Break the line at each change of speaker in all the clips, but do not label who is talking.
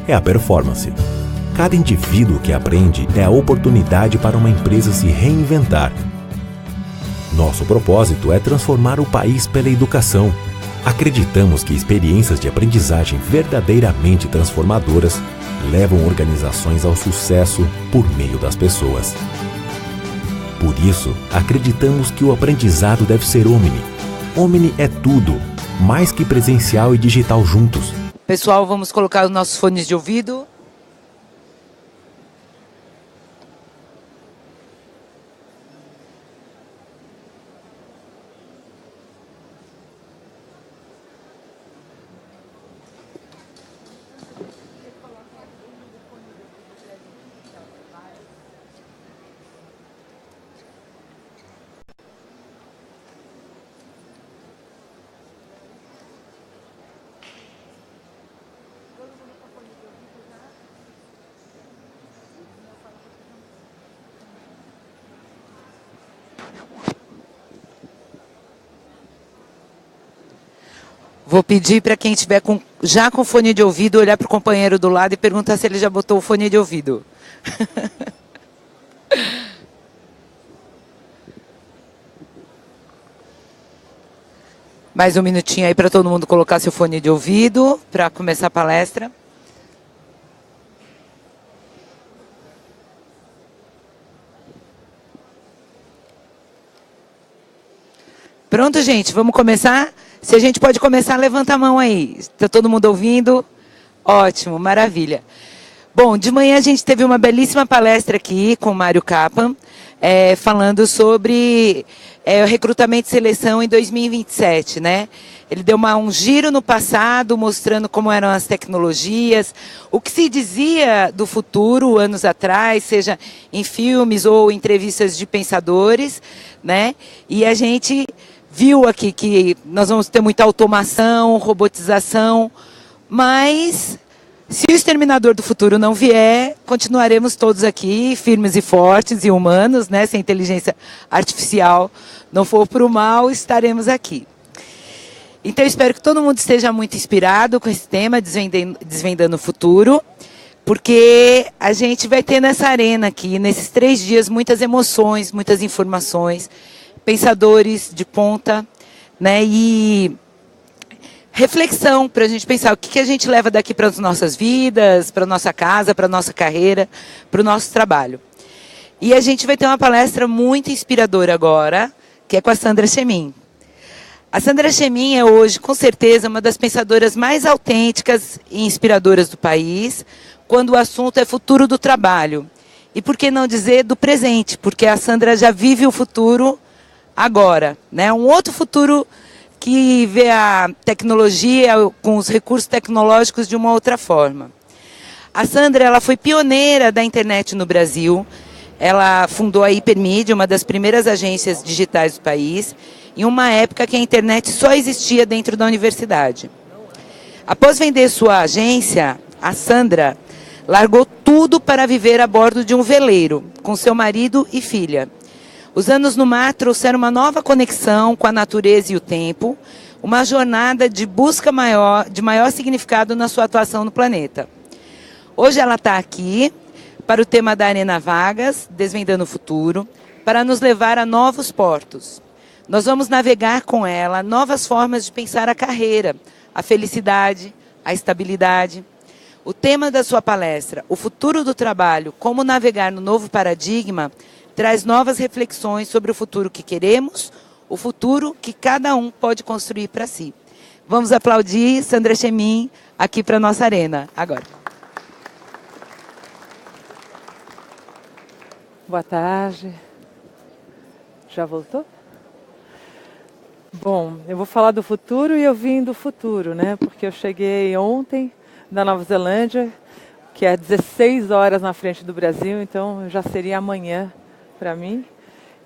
é a performance. Cada indivíduo que aprende é a oportunidade para uma empresa se reinventar. Nosso propósito é transformar o país pela educação. Acreditamos que experiências de aprendizagem verdadeiramente transformadoras levam organizações ao sucesso por meio das pessoas. Por isso, acreditamos que o aprendizado deve ser Omni. Omni é tudo, mais que presencial e digital juntos.
Pessoal, vamos colocar os nossos fones de ouvido. Vou pedir para quem estiver já com fone de ouvido olhar para o companheiro do lado e perguntar se ele já botou o fone de ouvido. Mais um minutinho aí para todo mundo colocar seu fone de ouvido para começar a palestra. Pronto, gente, vamos começar? Se a gente pode começar, levanta a mão aí. Está todo mundo ouvindo? Ótimo, maravilha. Bom, de manhã a gente teve uma belíssima palestra aqui com o Mário Kaplan, falando sobre o recrutamento e seleção em 2027, né? Ele deu um giro no passado, mostrando como eram as tecnologias, o que se dizia do futuro anos atrás, seja em filmes ou entrevistas de pensadores, né? E a gente viu aqui que nós vamos ter muita automação, robotização, mas se o exterminador do futuro não vier, continuaremos todos aqui, firmes e fortes e humanos, né? Se a inteligência artificial não for para o mal, estaremos aqui. Então, eu espero que todo mundo esteja muito inspirado com esse tema, desvendando o futuro, porque a gente vai ter nessa arena aqui, nesses 3 dias, muitas emoções, muitas informações, pensadores de ponta, né? E reflexão para a gente pensar o que a gente leva daqui para as nossas vidas, para a nossa casa, para a nossa carreira, para o nosso trabalho. E a gente vai ter uma palestra muito inspiradora agora, que é com a Sandra Chemin. A Sandra Chemin é hoje, com certeza, uma das pensadoras mais autênticas e inspiradoras do país, quando o assunto é futuro do trabalho. E por que não dizer do presente, porque a Sandra já vive o futuro agora, né? Um outro futuro que vê a tecnologia com os recursos tecnológicos de uma outra forma. A Sandra, ela foi pioneira da internet no Brasil. Ela fundou a Hipermídia, uma das primeiras agências digitais do país, em uma época que a internet só existia dentro da universidade. Após vender sua agência, a Sandra largou tudo para viver a bordo de um veleiro, com seu marido e filha. Os anos no mar trouxeram uma nova conexão com a natureza e o tempo, uma jornada de busca de maior significado na sua atuação no planeta. Hoje ela está aqui para o tema da Arena Vagas, Desvendando o Futuro, para nos levar a novos portos. Nós vamos navegar com ela novas formas de pensar a carreira, a felicidade, a estabilidade. O tema da sua palestra, O Futuro do Trabalho, Como Navegar no Novo Paradigma, traz novas reflexões sobre o futuro que queremos, o futuro que cada um pode construir para si. Vamos aplaudir Sandra Chemin aqui para a nossa arena, agora.
Boa tarde. Já voltou? Bom, eu vou falar do futuro e eu vim do futuro, né? Porque eu cheguei ontem da Nova Zelândia, que é 16 horas na frente do Brasil, então já seria amanhã para mim.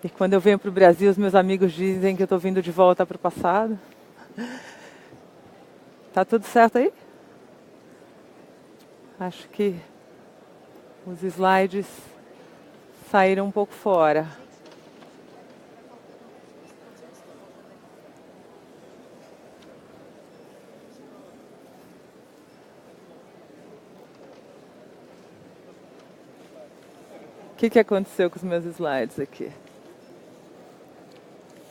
E quando eu venho para o Brasil, os meus amigos dizem que eu estou vindo de volta para o passado. Tá tudo certo aí? Acho que os slides saíram um pouco fora. que aconteceu com os meus slides aqui?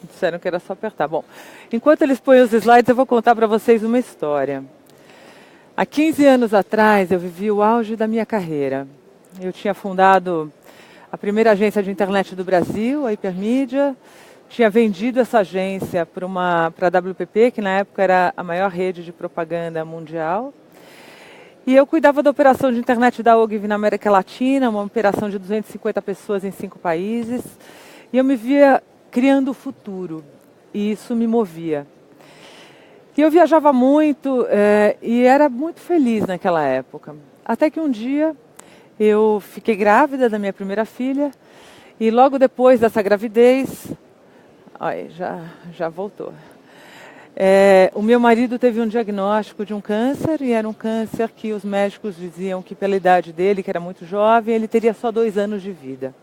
Disseram que era só apertar. Bom, enquanto eles põem os slides, eu vou contar para vocês uma história. Há 15 anos atrás, eu vivi o auge da minha carreira. Eu tinha fundado a primeira agência de internet do Brasil, a Hipermídia. Tinha vendido essa agência para a WPP, que na época era a maior rede de propaganda mundial. E eu cuidava da operação de internet da OGV na América Latina, uma operação de 250 pessoas em 5 países. E eu me via criando o futuro, e isso me movia. E eu viajava muito e era muito feliz naquela época. Até que um dia eu fiquei grávida da minha primeira filha, e logo depois dessa gravidez... Olha, já voltou. O meu marido teve um diagnóstico de um câncer, e era um câncer que os médicos diziam que pela idade dele, que era muito jovem, ele teria só 2 anos de vida.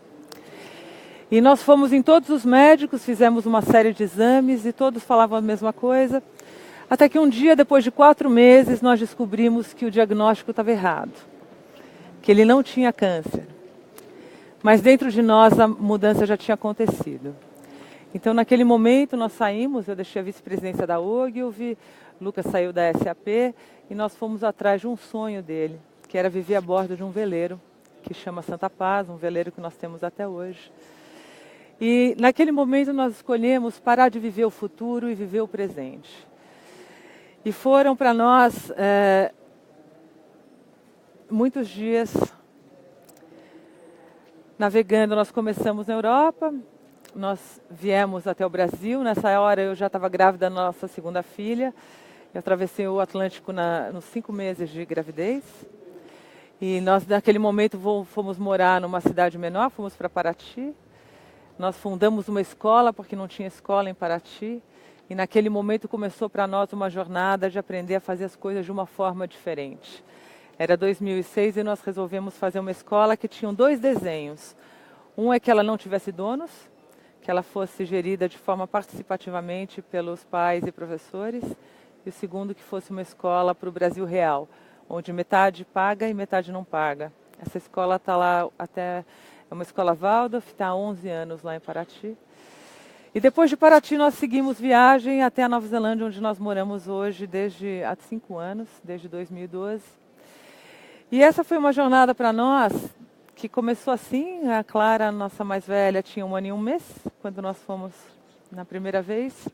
E nós fomos em todos os médicos, fizemos uma série de exames e todos falavam a mesma coisa. Até que um dia, depois de 4 meses, nós descobrimos que o diagnóstico estava errado, que ele não tinha câncer. Mas dentro de nós a mudança já tinha acontecido. Então, naquele momento, nós saímos, eu deixei a vice-presidência da Ogilvy, Lucas saiu da SAP, e nós fomos atrás de um sonho dele, que era viver a bordo de um veleiro, que chama Santa Paz, um veleiro que nós temos até hoje. E, naquele momento, nós escolhemos parar de viver o futuro e viver o presente. E foram para nós muitos dias navegando. Nós começamos na Europa, nós viemos até o Brasil. Nessa hora eu já estava grávida da nossa segunda filha. Eu atravessei o Atlântico nos 5 meses de gravidez. E nós, naquele momento, fomos morar numa cidade menor, fomos para Paraty. Nós fundamos uma escola, porque não tinha escola em Paraty. E naquele momento começou para nós uma jornada de aprender a fazer as coisas de uma forma diferente. Era 2006 e nós resolvemos fazer uma escola que tinha 2 desenhos. Um é que ela não tivesse donos, que ela fosse gerida de forma participativamente pelos pais e professores. E o segundo, que fosse uma escola para o Brasil real, onde metade paga e metade não paga. Essa escola está lá até... É uma escola Waldorf, está há 11 anos lá em Paraty. E depois de Paraty nós seguimos viagem até a Nova Zelândia, onde nós moramos hoje há 5 anos, desde 2012. E essa foi uma jornada para nós que começou assim. A Clara, nossa mais velha, tinha 1 ano e 1 mês, quando nós fomos na primeira vez.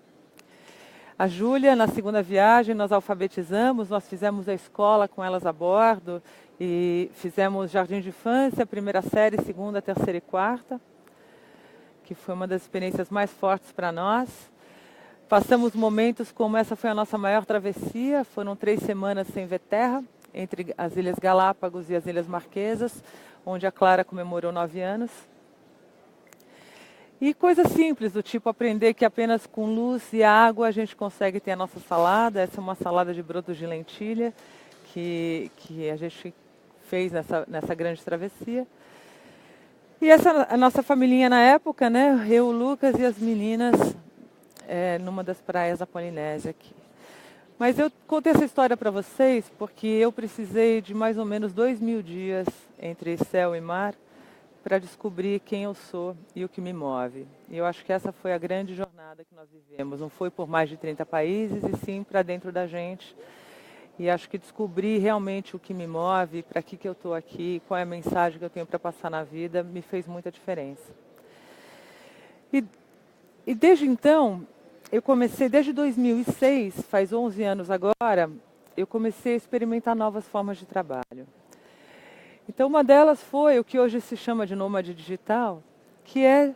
A Júlia, na segunda viagem, nós alfabetizamos, nós fizemos a escola com elas a bordo e fizemos jardim de infância, primeira série, segunda, terceira e quarta, que foi uma das experiências mais fortes para nós. Passamos momentos como essa foi a nossa maior travessia, foram 3 semanas sem ver terra, entre as Ilhas Galápagos e as Ilhas Marquesas, onde a Clara comemorou 9 anos. E coisas simples, do tipo aprender que apenas com luz e água a gente consegue ter a nossa salada. Essa é uma salada de brotos de lentilha que a gente fez nessa grande travessia. E essa a nossa familhinha na época, né? Eu, o Lucas e as meninas, numa das praias da Polinésia aqui. Mas eu contei essa história para vocês porque eu precisei de mais ou menos 2.000 dias entre céu e mar para descobrir quem eu sou e o que me move. E eu acho que essa foi a grande jornada que nós vivemos. Não foi por mais de 30 países, e sim para dentro da gente. E acho que descobrir realmente o que me move, para que eu estou aqui, qual é a mensagem que eu tenho para passar na vida, me fez muita diferença. E desde então, eu comecei, desde 2006, faz 11 anos agora, eu comecei a experimentar novas formas de trabalho. Então, uma delas foi o que hoje se chama de nômade digital, que é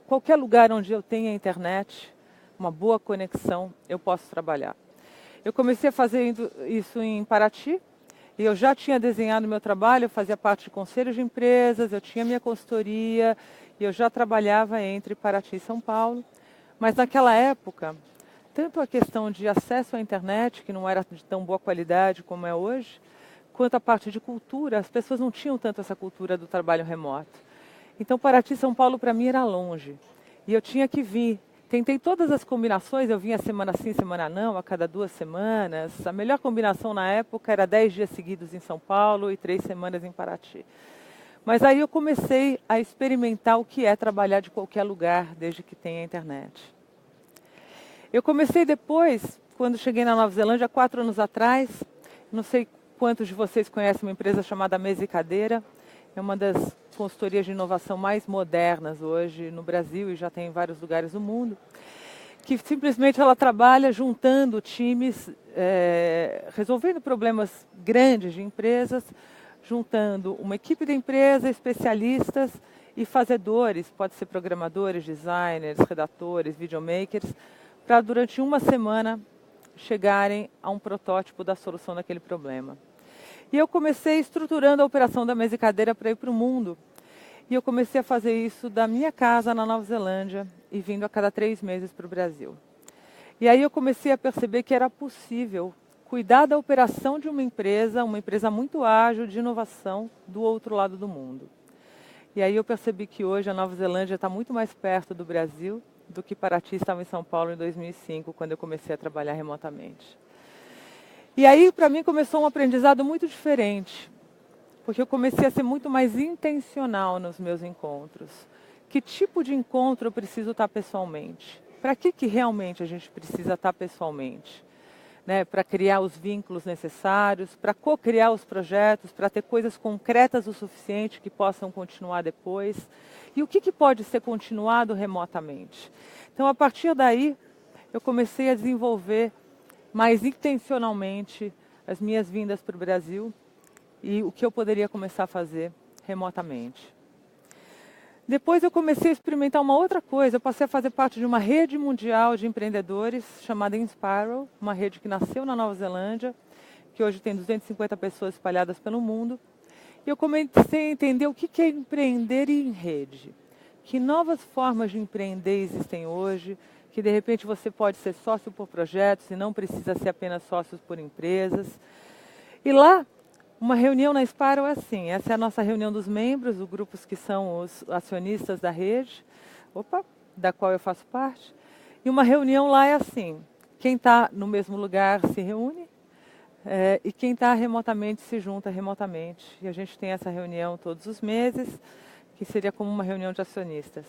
qualquer lugar onde eu tenha internet, uma boa conexão, eu posso trabalhar. Eu comecei a fazer isso em Paraty, e eu já tinha desenhado meu trabalho, eu fazia parte de conselhos de empresas, eu tinha minha consultoria, e eu já trabalhava entre Paraty e São Paulo. Mas naquela época, tanto a questão de acesso à internet, que não era de tão boa qualidade como é hoje, quanto a parte de cultura, as pessoas não tinham tanto essa cultura do trabalho remoto. Então, Paraty e São Paulo, para mim, era longe. E eu tinha que vir. Tentei todas as combinações, eu vinha semana sim, semana não, a cada 2 semanas. A melhor combinação na época era 10 dias seguidos em São Paulo e 3 semanas em Paraty. Mas aí eu comecei a experimentar o que é trabalhar de qualquer lugar, desde que tenha internet. Eu comecei depois, quando cheguei na Nova Zelândia, 4 anos atrás. Não sei quantos de vocês conhecem uma empresa chamada Mesa e Cadeira. É uma das consultorias de inovação mais modernas hoje no Brasil e já tem em vários lugares do mundo. Que simplesmente ela trabalha juntando times, resolvendo problemas grandes de empresas, juntando uma equipe de empresa, especialistas e fazedores, pode ser programadores, designers, redatores, videomakers, para durante uma semana chegarem a um protótipo da solução daquele problema. E eu comecei estruturando a operação da Mesa e Cadeira para ir para o mundo. E eu comecei a fazer isso da minha casa na Nova Zelândia e vindo a cada 3 meses para o Brasil. E aí eu comecei a perceber que era possível cuidar da operação de uma empresa muito ágil, de inovação, do outro lado do mundo. E aí eu percebi que hoje a Nova Zelândia está muito mais perto do Brasil do que Paraty estava em São Paulo em 2005, quando eu comecei a trabalhar remotamente. E aí, para mim, começou um aprendizado muito diferente, porque eu comecei a ser muito mais intencional nos meus encontros. Que tipo de encontro eu preciso estar pessoalmente? Para que realmente a gente precisa estar pessoalmente? Né? Para criar os vínculos necessários, para co-criar os projetos, para ter coisas concretas o suficiente que possam continuar depois. E o que pode ser continuado remotamente? Então, a partir daí, eu comecei a desenvolver mais intencionalmente as minhas vindas para o Brasil e o que eu poderia começar a fazer remotamente. Depois eu comecei a experimentar uma outra coisa. Eu passei a fazer parte de uma rede mundial de empreendedores chamada Inspiral, uma rede que nasceu na Nova Zelândia, que hoje tem 250 pessoas espalhadas pelo mundo. E eu comecei a entender o que é empreender em rede. Que novas formas de empreender existem hoje, que de repente você pode ser sócio por projetos e não precisa ser apenas sócio por empresas. E lá, uma reunião na Inspiral é assim, essa é a nossa reunião dos membros, os grupos que são os acionistas da rede, da qual eu faço parte. E uma reunião lá é assim, quem está no mesmo lugar se reúne, e quem está remotamente se junta remotamente. E a gente tem essa reunião todos os meses, que seria como uma reunião de acionistas.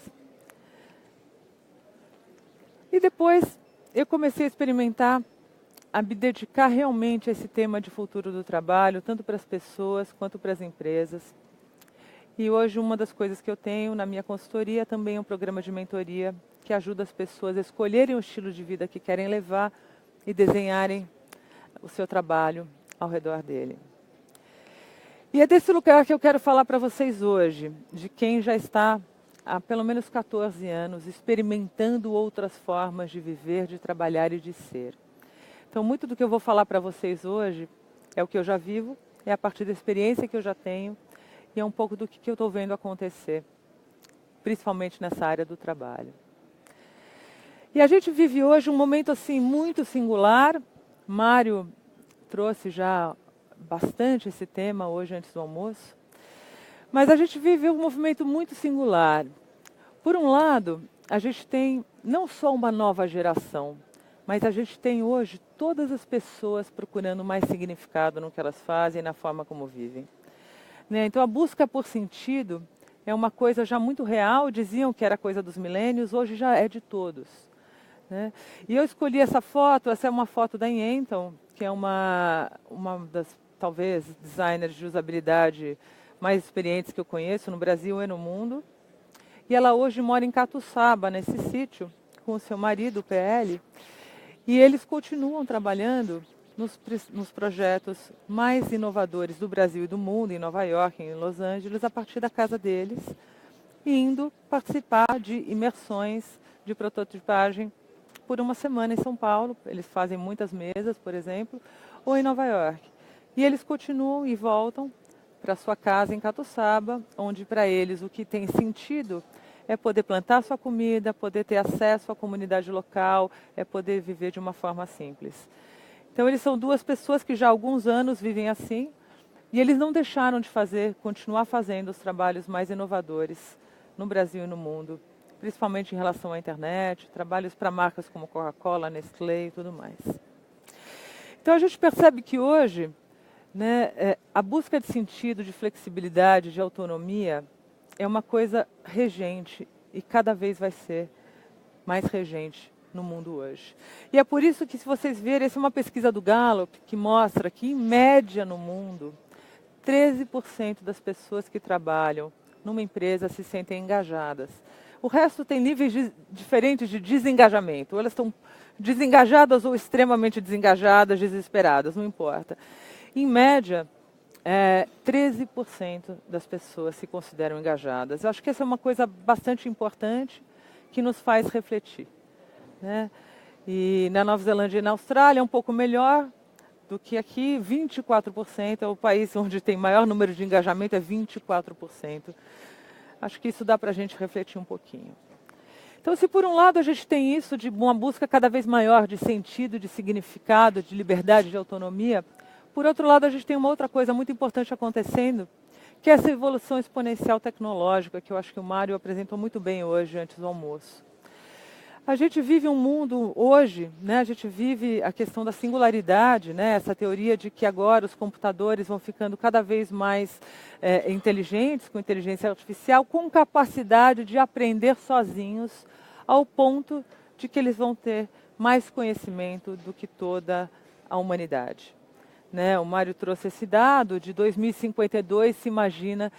E depois eu comecei a experimentar, a me dedicar realmente a esse tema de futuro do trabalho, tanto para as pessoas quanto para as empresas. E hoje uma das coisas que eu tenho na minha consultoria também é um programa de mentoria que ajuda as pessoas a escolherem o estilo de vida que querem levar e desenharem o seu trabalho ao redor dele. E é desse lugar que eu quero falar para vocês hoje, de quem já está há pelo menos 14 anos experimentando outras formas de viver, de trabalhar e de ser. Então, muito do que eu vou falar para vocês hoje é o que eu já vivo, é a partir da experiência que eu já tenho e é um pouco do que eu estou vendo acontecer, principalmente nessa área do trabalho. E a gente vive hoje um momento assim muito singular. Mário trouxe já bastante esse tema hoje antes do almoço. Mas a gente vive um movimento muito singular. Por um lado, a gente tem não só uma nova geração, mas a gente tem hoje todas as pessoas procurando mais significado no que elas fazem e na forma como vivem. Né? Então a busca por sentido é uma coisa já muito real, diziam que era coisa dos milênios, hoje já é de todos. Né? E eu escolhi essa foto, essa é uma foto da Yenton, que é uma das, talvez, designers de usabilidade mais experientes que eu conheço no Brasil e no mundo. E ela hoje mora em Catuçaba, nesse sítio, com o seu marido, o PL. E eles continuam trabalhando nos projetos mais inovadores do Brasil e do mundo, em Nova York, em Los Angeles, a partir da casa deles, indo participar de imersões de prototipagem por uma semana em São Paulo. Eles fazem muitas mesas, por exemplo, ou em Nova York. E eles continuam e voltam para sua casa em Catuçaba, onde para eles o que tem sentido é poder plantar sua comida, poder ter acesso à comunidade local, é poder viver de uma forma simples. Então eles são duas pessoas que já há alguns anos vivem assim, e eles não deixaram de continuar fazendo os trabalhos mais inovadores no Brasil e no mundo, principalmente em relação à internet, trabalhos para marcas como Coca-Cola, Nestlé e tudo mais. Então a gente percebe que hoje né? A busca de sentido, de flexibilidade, de autonomia é uma coisa regente e cada vez vai ser mais regente no mundo hoje. E é por isso que, se vocês verem, essa é uma pesquisa do Gallup que mostra que, em média no mundo, 13% das pessoas que trabalham numa empresa se sentem engajadas. O resto tem níveis diferentes de desengajamento. Ou elas estão desengajadas ou extremamente desengajadas, desesperadas, não importa. Em média, 13% das pessoas se consideram engajadas. Eu acho que essa é uma coisa bastante importante que nos faz refletir, né? E na Nova Zelândia e na Austrália é um pouco melhor do que aqui, 24%, é o país onde tem maior número de engajamento, é 24%. Acho que isso dá para a gente refletir um pouquinho. Então, se por um lado a gente tem isso de uma busca cada vez maior de sentido, de significado, de liberdade, de autonomia, por outro lado a gente tem uma outra coisa muito importante acontecendo, que é essa evolução exponencial tecnológica, que eu acho que o Mário apresentou muito bem hoje, antes do almoço. A gente vive um mundo hoje, né, a gente vive a questão da singularidade, né, essa teoria de que agora os computadores vão ficando cada vez mais inteligentes, com inteligência artificial, com capacidade de aprender sozinhos, ao ponto de que eles vão ter mais conhecimento do que toda a humanidade, né? O Mário trouxe esse dado, de 2052 se imagina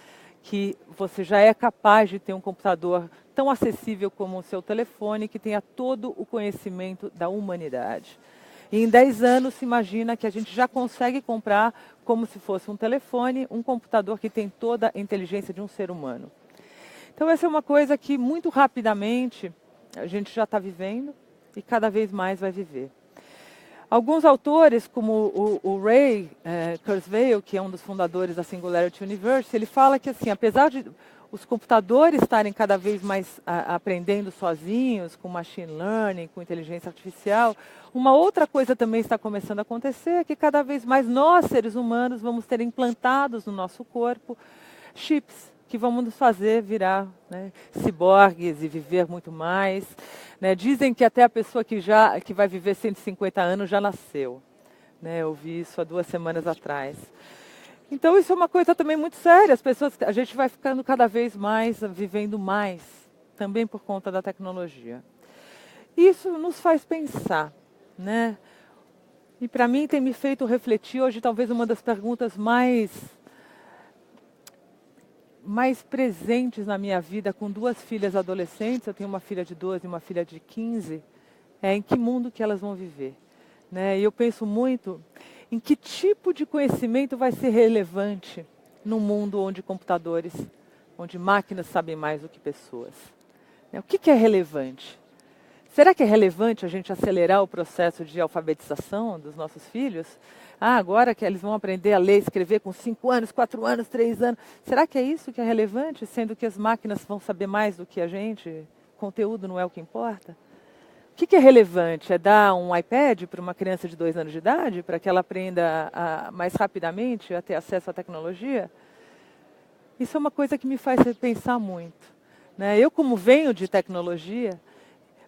que você já é capaz de ter um computador tão acessível como o seu telefone, que tenha todo o conhecimento da humanidade. E em 10 anos se imagina que a gente já consegue comprar, como se fosse um telefone, um computador que tem toda a inteligência de um ser humano. Então essa é uma coisa que muito rapidamente a gente já está vivendo e cada vez mais vai viver. Alguns autores, como o Ray Kurzweil, que é um dos fundadores da Singularity University, ele fala que, assim, apesar de os computadores estarem cada vez mais aprendendo sozinhos, com machine learning, com inteligência artificial, uma outra coisa também está começando a acontecer, é que cada vez mais nós, seres humanos, vamos ter implantados no nosso corpo chips que vão nos fazer virar, né, ciborgues e viver muito mais, né? Dizem que até a pessoa que vai viver 150 anos já nasceu, né? Eu vi isso há 2 semanas atrás. Então isso é uma coisa também muito séria. A gente vai ficando cada vez mais, vivendo mais, também por conta da tecnologia. Isso nos faz pensar, né? E para mim tem me feito refletir hoje, talvez uma das perguntas mais presentes na minha vida, com 2 filhas adolescentes, eu tenho uma filha de 12 e uma filha de 15, em que mundo que elas vão viver, né? E eu penso muito em que tipo de conhecimento vai ser relevante num mundo onde computadores, onde máquinas sabem mais do que pessoas, né? O que é relevante? Será que é relevante a gente acelerar o processo de alfabetização dos nossos filhos? Agora que eles vão aprender a ler e escrever com 5 anos, 4 anos, 3 anos. Será que é isso que é relevante, sendo que as máquinas vão saber mais do que a gente? Conteúdo não é o que importa? O que é relevante? É dar um iPad para uma criança de 2 anos de idade, para que ela aprenda mais rapidamente a ter acesso à tecnologia? Isso é uma coisa que me faz pensar muito, né? Eu, como venho de tecnologia,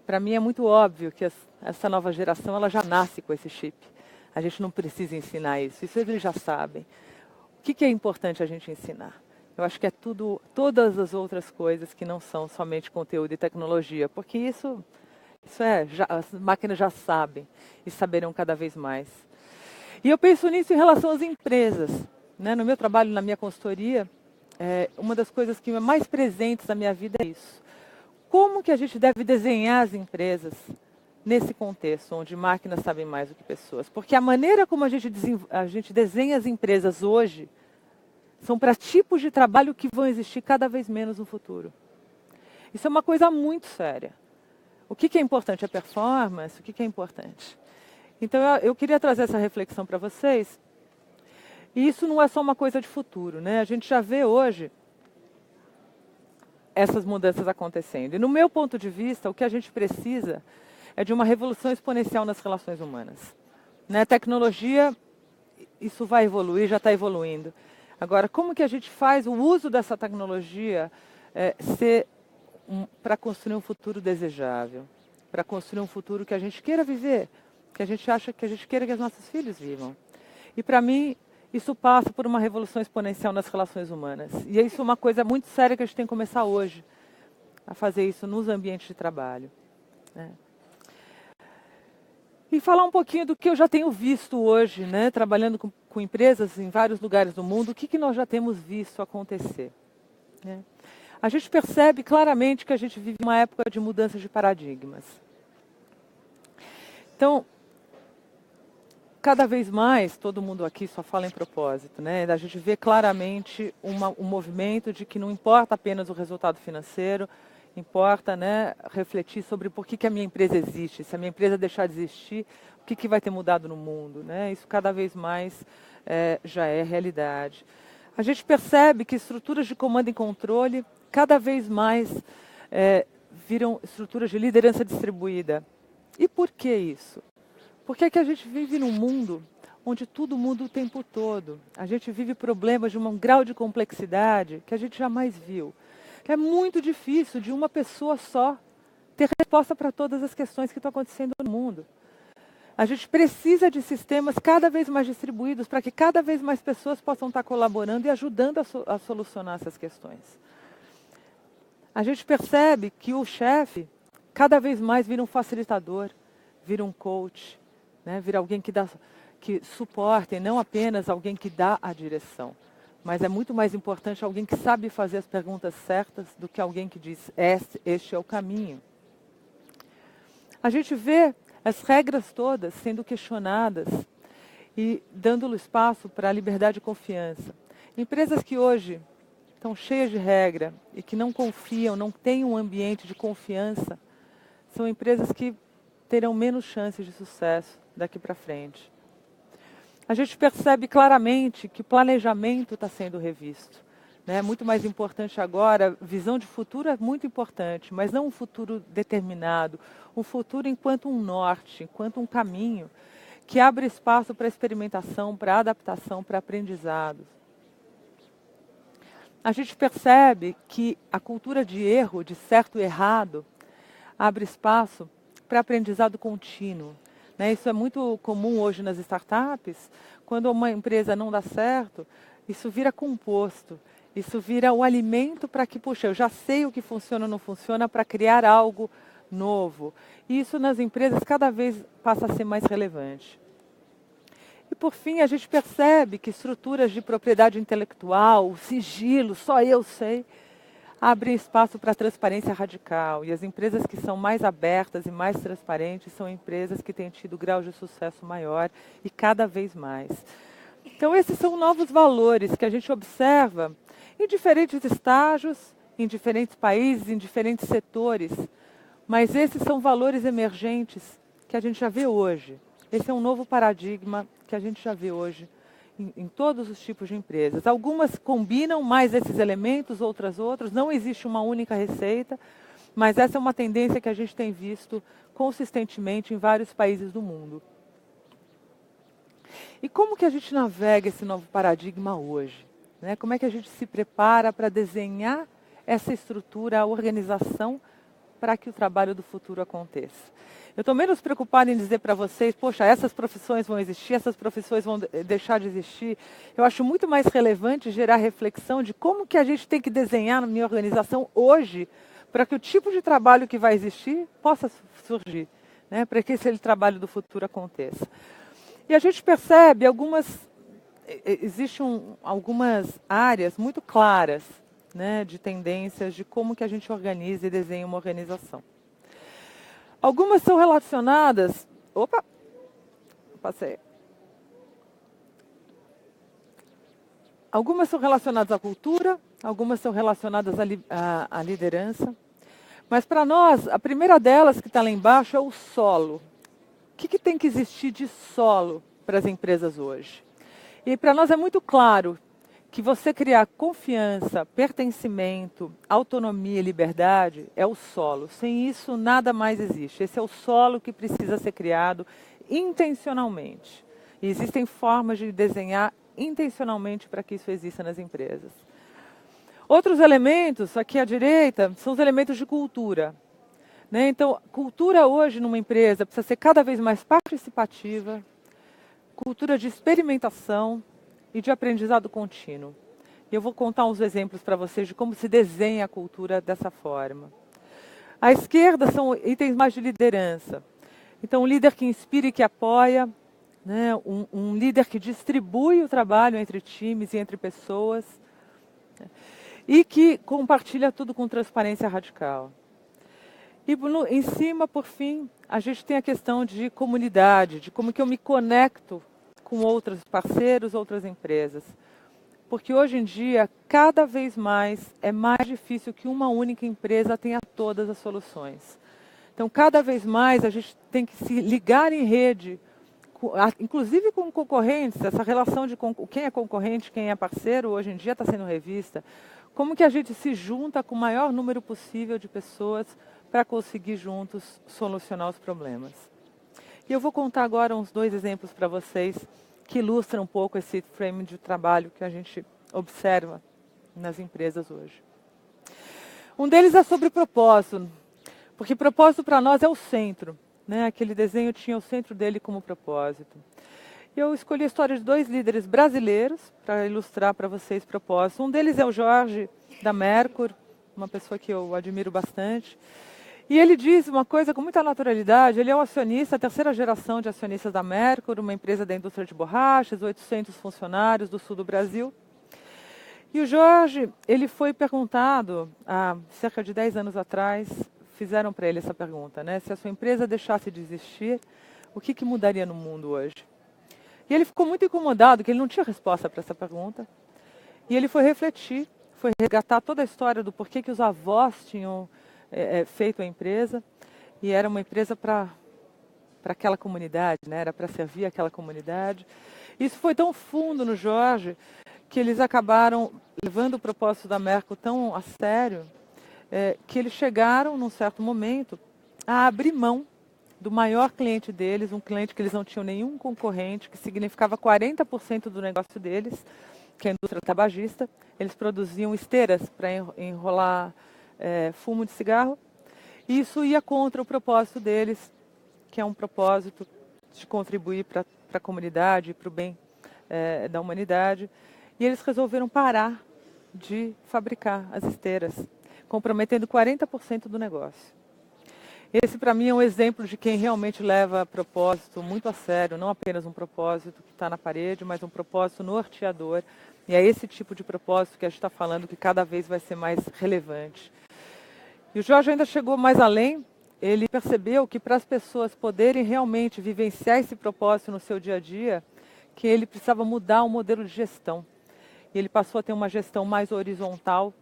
para mim é muito óbvio que essa nova geração ela já nasce com esse chip. A gente não precisa ensinar isso eles já sabem. O que é importante a gente ensinar? Eu acho que é todas as outras coisas que não são somente conteúdo e tecnologia, porque isso as máquinas já sabem e saberão cada vez mais. E eu penso nisso em relação às empresas, né? No meu trabalho, na minha consultoria, uma das coisas que é mais presentes na minha vida é isso. Como que a gente deve desenhar as empresas nesse contexto, onde máquinas sabem mais do que pessoas? Porque a maneira como a gente desenha as empresas hoje são para tipos de trabalho que vão existir cada vez menos no futuro. Isso é uma coisa muito séria. O que é importante? A performance? O que é importante? Então eu queria trazer essa reflexão para vocês. E isso não é só uma coisa de futuro, né? A gente já vê hoje essas mudanças acontecendo. E no meu ponto de vista, o que a gente precisa é de uma revolução exponencial nas relações humanas, né? Tecnologia, isso vai evoluir, já está evoluindo. Agora, como que a gente faz o uso dessa tecnologia para construir um futuro desejável, para construir um futuro que a gente queira viver, que a gente queira que os nossos filhos vivam? E para mim, isso passa por uma revolução exponencial nas relações humanas. E isso é uma coisa muito séria que a gente tem que começar hoje, a fazer isso nos ambientes de trabalho, né? E falar um pouquinho do que eu já tenho visto hoje, né, trabalhando com empresas em vários lugares do mundo, o que nós já temos visto acontecer, né? A gente percebe claramente que a gente vive uma época de mudança de paradigmas. Então, cada vez mais, todo mundo aqui só fala em propósito, né? A gente vê claramente um movimento de que não importa apenas o resultado financeiro, importa, né, refletir sobre por que a minha empresa existe. Se a minha empresa deixar de existir, o que vai ter mudado no mundo, né? Isso cada vez mais já é realidade. A gente percebe que estruturas de comando e controle cada vez mais viram estruturas de liderança distribuída. E por que isso? Porque é que a gente vive num mundo onde tudo muda o tempo todo. A gente vive problemas de um grau de complexidade que a gente jamais viu. É muito difícil de uma pessoa só ter resposta para todas as questões que estão acontecendo no mundo. A gente precisa de sistemas cada vez mais distribuídos para que cada vez mais pessoas possam estar colaborando e ajudando a solucionar essas questões. A gente percebe que o chefe cada vez mais vira um facilitador, vira um coach, né? Vira alguém que suporta e não apenas alguém que dá a direção. Mas é muito mais importante alguém que sabe fazer as perguntas certas do que alguém que diz, este é o caminho. A gente vê as regras todas sendo questionadas e dando espaço para a liberdade e confiança. Empresas que hoje estão cheias de regra e que não confiam, não têm um ambiente de confiança, são empresas que terão menos chances de sucesso daqui para frente. A gente percebe claramente que o planejamento está sendo revisto, né? Muito mais importante agora, visão de futuro é muito importante, mas não um futuro determinado, um futuro enquanto um norte, enquanto um caminho que abre espaço para experimentação, para adaptação, para aprendizado. A gente percebe que a cultura de erro, de certo e errado, abre espaço para aprendizado contínuo. Isso é muito comum hoje nas startups. Quando uma empresa não dá certo, isso vira composto. Isso vira o alimento para que, puxa, eu já sei o que funciona ou não funciona para criar algo novo. E isso nas empresas cada vez passa a ser mais relevante. E por fim, a gente percebe que estruturas de propriedade intelectual, o sigilo, só eu sei, abrem espaço para a transparência radical. E as empresas que são mais abertas e mais transparentes são empresas que têm tido grau de sucesso maior e cada vez mais. Então, esses são novos valores que a gente observa em diferentes estágios, em diferentes países, em diferentes setores. Mas esses são valores emergentes que a gente já vê hoje. Esse é um novo paradigma que a gente já vê hoje em todos os tipos de empresas. Algumas combinam mais esses elementos, outros. Não existe uma única receita, mas essa é uma tendência que a gente tem visto consistentemente em vários países do mundo. E como que a gente navega esse novo paradigma hoje, né? Como é que a gente se prepara para desenhar essa estrutura, a organização, para que o trabalho do futuro aconteça? Eu estou menos preocupada em dizer para vocês, poxa, essas profissões vão existir, essas profissões vão deixar de existir. Eu acho muito mais relevante gerar reflexão de como que a gente tem que desenhar na minha organização hoje para que o tipo de trabalho que vai existir possa surgir, né? Para que esse trabalho do futuro aconteça. E a gente percebe existem algumas áreas muito claras, né, de tendências de como que a gente organiza e desenha uma organização. Algumas são relacionadas... Opa! Passei. Algumas são relacionadas à cultura, algumas são relacionadas à liderança. Mas para nós, a primeira delas que está lá embaixo é o solo. O que tem que existir de solo para as empresas hoje? E para nós é muito claro que você criar confiança, pertencimento, autonomia e liberdade é o solo. Sem isso, nada mais existe. Esse é o solo que precisa ser criado intencionalmente. E existem formas de desenhar intencionalmente para que isso exista nas empresas. Outros elementos, aqui à direita, são os elementos de cultura, né? Então, cultura hoje numa empresa precisa ser cada vez mais participativa, cultura de experimentação, e de aprendizado contínuo. E eu vou contar uns exemplos para vocês de como se desenha a cultura dessa forma. À esquerda são itens mais de liderança. Então, um líder que inspira e que apoia, né? Um líder que distribui o trabalho entre times e entre pessoas, né? E que compartilha tudo com transparência radical. E em cima, por fim, a gente tem a questão de comunidade, de como que eu me conecto com outros parceiros, outras empresas. Porque hoje em dia, cada vez mais, é mais difícil que uma única empresa tenha todas as soluções. Então, cada vez mais, a gente tem que se ligar em rede, inclusive com concorrentes. Essa relação de quem é concorrente, quem é parceiro, hoje em dia está sendo revista. Como que a gente se junta com o maior número possível de pessoas para conseguir juntos solucionar os problemas. E eu vou contar agora uns 2 exemplos para vocês que ilustram um pouco esse frame de trabalho que a gente observa nas empresas hoje. Um deles é sobre propósito, porque propósito para nós é o centro, né? Aquele desenho tinha o centro dele como propósito. Eu escolhi a história de 2 líderes brasileiros para ilustrar para vocês propósito. Um deles é o Jorge, da Mercur, uma pessoa que eu admiro bastante. E ele diz uma coisa com muita naturalidade, ele é um acionista, a 3ª geração de acionistas da Mercur, uma empresa da indústria de borrachas, 800 funcionários do sul do Brasil. E o Jorge, ele foi perguntado, há cerca de 10 anos atrás, fizeram para ele essa pergunta, né? Se a sua empresa deixasse de existir, o que mudaria no mundo hoje? E ele ficou muito incomodado, que ele não tinha resposta para essa pergunta. E ele foi refletir, foi resgatar toda a história do porquê que os avós tinham feito a empresa, e era uma empresa para aquela comunidade, né? Era para servir aquela comunidade. Isso foi tão fundo no Jorge, que eles acabaram levando o propósito da Mercur tão a sério, que eles chegaram, num certo momento, a abrir mão do maior cliente deles, um cliente que eles não tinham nenhum concorrente, que significava 40% do negócio deles, que é a indústria tabagista. Eles produziam esteiras para enrolar fumo de cigarro, e isso ia contra o propósito deles, que é um propósito de contribuir para a comunidade, para o bem da humanidade. E eles resolveram parar de fabricar as esteiras, comprometendo 40% do negócio. Esse, para mim, é um exemplo de quem realmente leva propósito muito a sério, não apenas um propósito que está na parede, mas um propósito norteador. E é esse tipo de propósito que a gente está falando que cada vez vai ser mais relevante. E o Jorge ainda chegou mais além, ele percebeu que para as pessoas poderem realmente vivenciar esse propósito no seu dia a dia, que ele precisava mudar o modelo de gestão. E ele passou a ter uma gestão mais horizontal,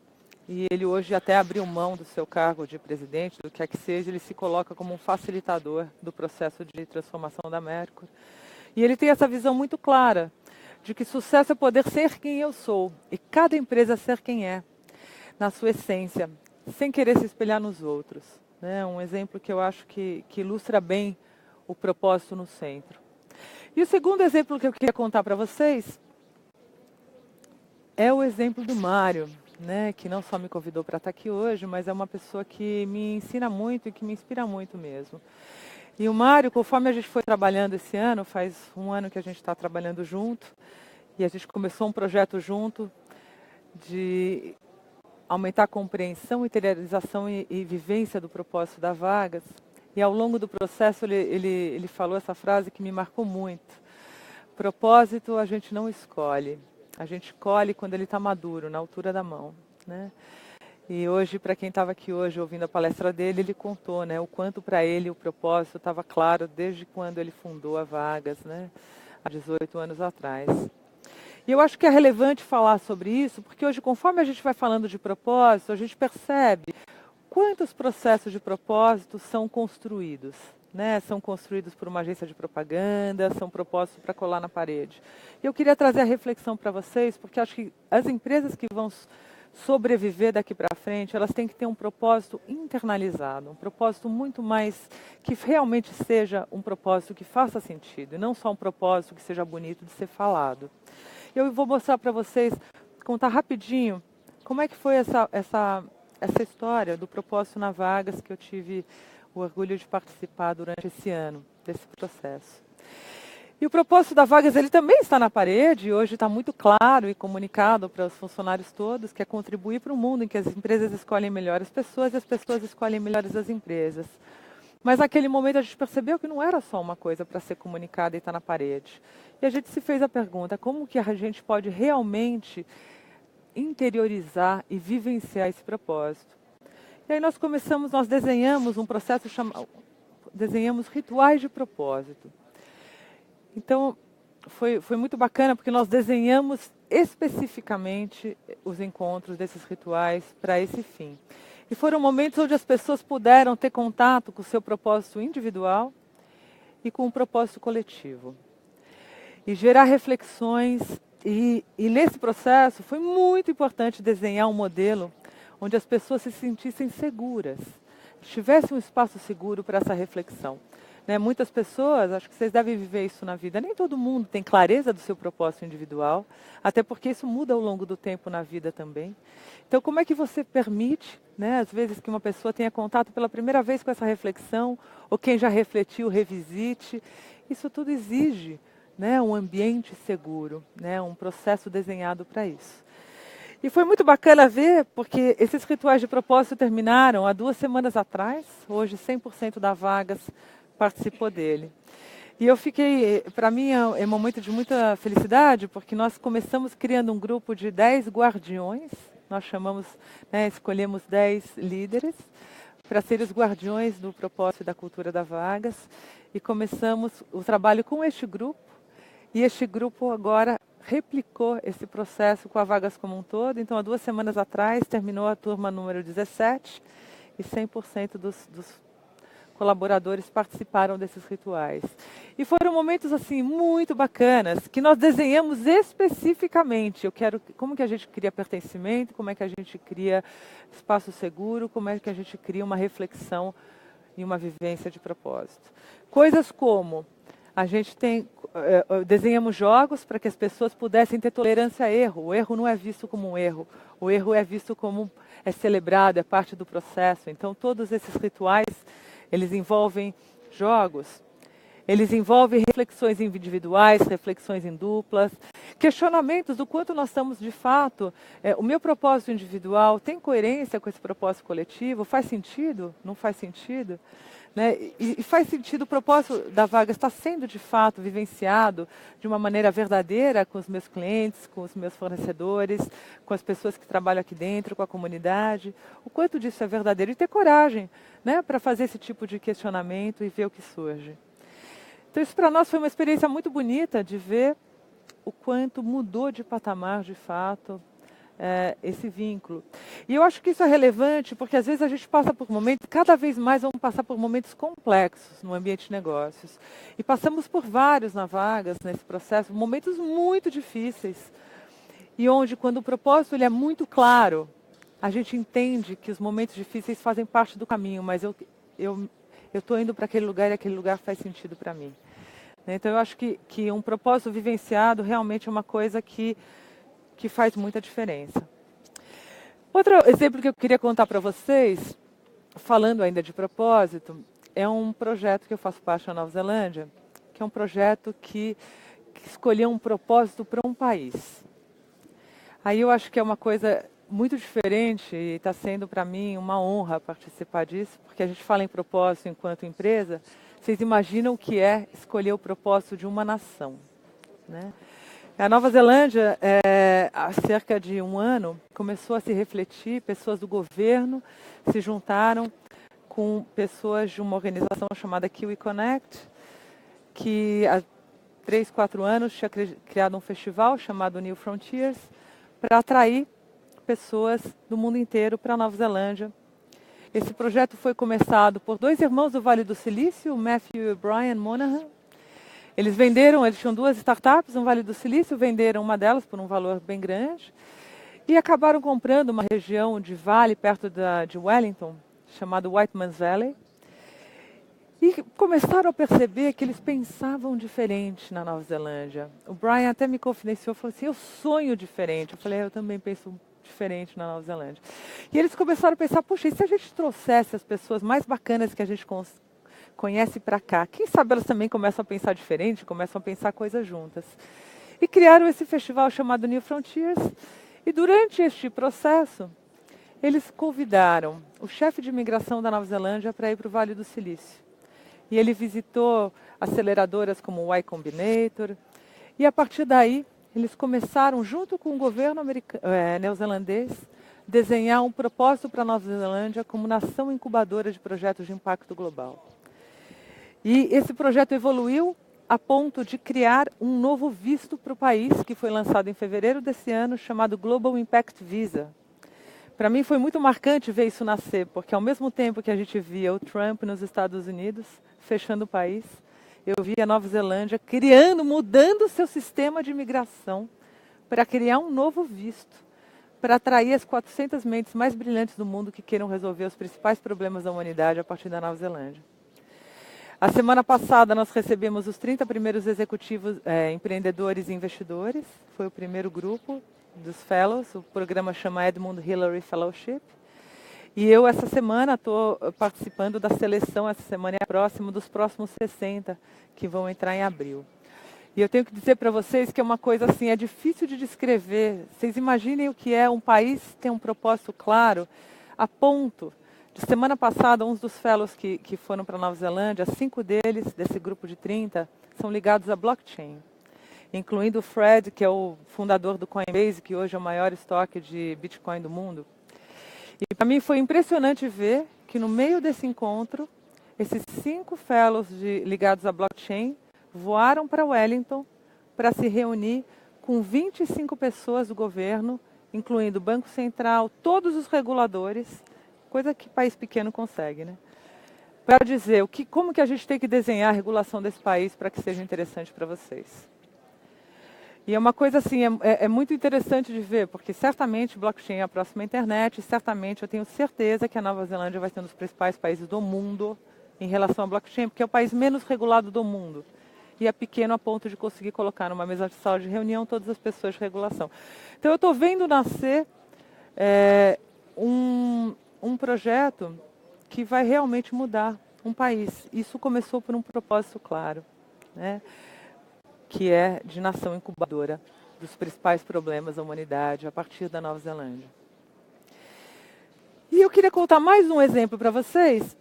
e ele hoje até abriu mão do seu cargo de presidente, do que é que seja, ele se coloca como um facilitador do processo de transformação da Mercur. E ele tem essa visão muito clara de que sucesso é poder ser quem eu sou, e cada empresa ser quem é, na sua essência, sem querer se espelhar nos outros. Né? Um exemplo que eu acho que ilustra bem o propósito no centro. E o segundo exemplo que eu queria contar para vocês é o exemplo do Mário, né? Que não só me convidou para estar aqui hoje, mas é uma pessoa que me ensina muito e que me inspira muito mesmo. E o Mário, conforme a gente foi trabalhando esse ano, faz um ano que a gente está trabalhando junto, e a gente começou um projeto junto de aumentar a compreensão, interiorização e vivência do propósito da Vagas. E ao longo do processo ele falou essa frase que me marcou muito. Propósito a gente não escolhe, a gente colhe quando ele está maduro, na altura da mão. Né? E hoje, para quem estava aqui hoje ouvindo a palestra dele, ele contou, né, o quanto para ele o propósito estava claro desde quando ele fundou a Vagas, né, há 18 anos atrás. E eu acho que é relevante falar sobre isso, porque hoje, conforme a gente vai falando de propósito, a gente percebe quantos processos de propósito são construídos. Né? São construídos por uma agência de propaganda, são propósitos para colar na parede. E eu queria trazer a reflexão para vocês, porque acho que as empresas que vão sobreviver daqui para frente, elas têm que ter um propósito internalizado, um propósito muito mais, que realmente seja um propósito que faça sentido, e não só um propósito que seja bonito de ser falado. Eu vou mostrar para vocês, contar rapidinho, como é que foi essa história do propósito na Vagas, que eu tive o orgulho de participar durante esse ano, desse processo. E o propósito da Vagas, ele também está na parede, e hoje está muito claro e comunicado para os funcionários todos, que é contribuir para um mundo em que as empresas escolhem melhores pessoas e as pessoas escolhem melhores as empresas. Mas naquele momento a gente percebeu que não era só uma coisa para ser comunicada e estar na parede. E a gente se fez a pergunta, como que a gente pode realmente interiorizar e vivenciar esse propósito? E aí nós desenhamos um processo chamado, desenhamos rituais de propósito. Então, foi muito bacana, porque nós desenhamos especificamente os encontros desses rituais para esse fim. E foram momentos onde as pessoas puderam ter contato com o seu propósito individual e com o propósito coletivo. E gerar reflexões. E nesse processo foi muito importante desenhar um modelo onde as pessoas se sentissem seguras, tivessem um espaço seguro para essa reflexão. Muitas pessoas, acho que vocês devem viver isso na vida, nem todo mundo tem clareza do seu propósito individual, até porque isso muda ao longo do tempo na vida também. Então, como é que você permite, às vezes, que uma pessoa tenha contato pela primeira vez com essa reflexão, ou quem já refletiu, revisite? Isso tudo exige um ambiente seguro, um processo desenhado para isso. E foi muito bacana ver, porque esses rituais de propósito terminaram há 2 semanas atrás, hoje 100% da Vagas participou dele. E eu fiquei, para mim é um momento de muita felicidade, porque nós começamos criando um grupo de 10 guardiões, nós chamamos, escolhemos 10 líderes para serem os guardiões do propósito e da cultura da Vagas, e começamos o trabalho com este grupo, e este grupo agora replicou esse processo com a Vagas como um todo. Então, há 2 semanas atrás, terminou a turma número 17, e 100% dos colaboradores participaram desses rituais. E foram momentos assim muito bacanas, que nós desenhamos especificamente. Como que a gente cria pertencimento, como é que a gente cria espaço seguro, como é que a gente cria uma reflexão e uma vivência de propósito. Coisas como a gente desenhamos jogos para que as pessoas pudessem ter tolerância a erro. O erro não é visto como um erro, o erro é visto como é celebrado, é parte do processo. Então, todos esses rituais, eles envolvem jogos, eles envolvem reflexões individuais, reflexões em duplas, questionamentos do quanto nós estamos de fato, o meu propósito individual tem coerência com esse propósito coletivo? Faz sentido? Não faz sentido? E faz sentido, o propósito da Vagas está sendo de fato vivenciado de uma maneira verdadeira com os meus clientes, com os meus fornecedores, com as pessoas que trabalham aqui dentro, com a comunidade? O quanto disso é verdadeiro? E ter coragem para fazer esse tipo de questionamento e ver o que surge. Então, isso para nós foi uma experiência muito bonita de ver o quanto mudou de patamar de fato esse vínculo. E eu acho que isso é relevante porque às vezes a gente passa por momentos, cada vez mais vamos passar por momentos complexos no ambiente de negócios. E passamos por vários na Vagas, nesse processo, momentos muito difíceis. E onde, quando o propósito ele é muito claro, a gente entende que os momentos difíceis fazem parte do caminho, mas eu estou indo para aquele lugar e aquele lugar faz sentido para mim. Então, eu acho que um propósito vivenciado realmente é uma coisa que faz muita diferença. Outro exemplo que eu queria contar para vocês, falando ainda de propósito, é um projeto que eu faço parte na Nova Zelândia, que é um projeto que escolheu um propósito para um país. Aí eu acho que é uma coisa muito diferente e está sendo para mim uma honra participar disso, porque a gente fala em propósito enquanto empresa. Vocês imaginam o que é escolher o propósito de uma nação, A Nova Zelândia, há cerca de 1 ano, começou a se refletir, pessoas do governo se juntaram com pessoas de uma organização chamada Kiwi Connect, que há 3, 4 anos tinha criado um festival chamado New Frontiers, para atrair pessoas do mundo inteiro para a Nova Zelândia. Esse projeto foi começado por 2 irmãos do Vale do Silício, o Matthew e Brian Monahan. Eles tinham 2 startups no Vale do Silício, venderam uma delas por um valor bem grande e acabaram comprando uma região de vale perto de Wellington, chamada Whiteman's Valley, e começaram a perceber que eles pensavam diferente na Nova Zelândia. O Brian até me confidenciou, falou assim, eu sonho diferente. Eu falei, eu também penso diferente na Nova Zelândia. E eles começaram a pensar, puxa, e se a gente trouxesse as pessoas mais bacanas que a gente conhece para cá. Quem sabe elas também começam a pensar diferente, começam a pensar coisas juntas. E criaram esse festival chamado New Frontiers. E durante este processo, eles convidaram o chefe de imigração da Nova Zelândia para ir para o Vale do Silício. E ele visitou aceleradoras como o Y Combinator. E a partir daí, eles começaram, junto com o governo neozelandês, desenhar um propósito para a Nova Zelândia como nação incubadora de projetos de impacto global. E esse projeto evoluiu a ponto de criar um novo visto para o país, que foi lançado em fevereiro desse ano, chamado Global Impact Visa. Para mim foi muito marcante ver isso nascer, porque ao mesmo tempo que a gente via o Trump nos Estados Unidos, fechando o país, eu via a Nova Zelândia mudando seu sistema de imigração para criar um novo visto, para atrair as 400 mentes mais brilhantes do mundo que queiram resolver os principais problemas da humanidade a partir da Nova Zelândia. A semana passada nós recebemos os 30 primeiros executivos, empreendedores e investidores. Foi o primeiro grupo dos Fellows, o programa chama Edmund Hillary Fellowship. E eu essa semana estou participando da seleção, essa semana e a próxima, dos próximos 60 que vão entrar em abril. E eu tenho que dizer para vocês que é uma coisa assim, é difícil de descrever. Vocês imaginem o que é um país ter um propósito claro, a ponto de semana passada, uns dos fellows que foram para a Nova Zelândia, 5 deles, desse grupo de 30, são ligados a blockchain, incluindo o Fred, que é o fundador do Coinbase, que hoje é o maior estoque de Bitcoin do mundo. E para mim foi impressionante ver que no meio desse encontro, esses 5 fellows ligados a blockchain voaram para Wellington para se reunir com 25 pessoas do governo, incluindo o Banco Central, todos os reguladores, coisa que país pequeno consegue, né? Para dizer como que a gente tem que desenhar a regulação desse país para que seja interessante para vocês. E é uma coisa assim, é muito interessante de ver, porque certamente blockchain é a próxima internet, e certamente eu tenho certeza que a Nova Zelândia vai ser um dos principais países do mundo em relação a blockchain, porque é o país menos regulado do mundo. E é pequeno a ponto de conseguir colocar numa mesa de sala de reunião todas as pessoas de regulação. Então eu estou vendo nascer um projeto que vai realmente mudar um país. Isso começou por um propósito claro, né? Que é de nação incubadora dos principais problemas da humanidade a partir da Nova Zelândia. E eu queria contar mais um exemplo para vocês,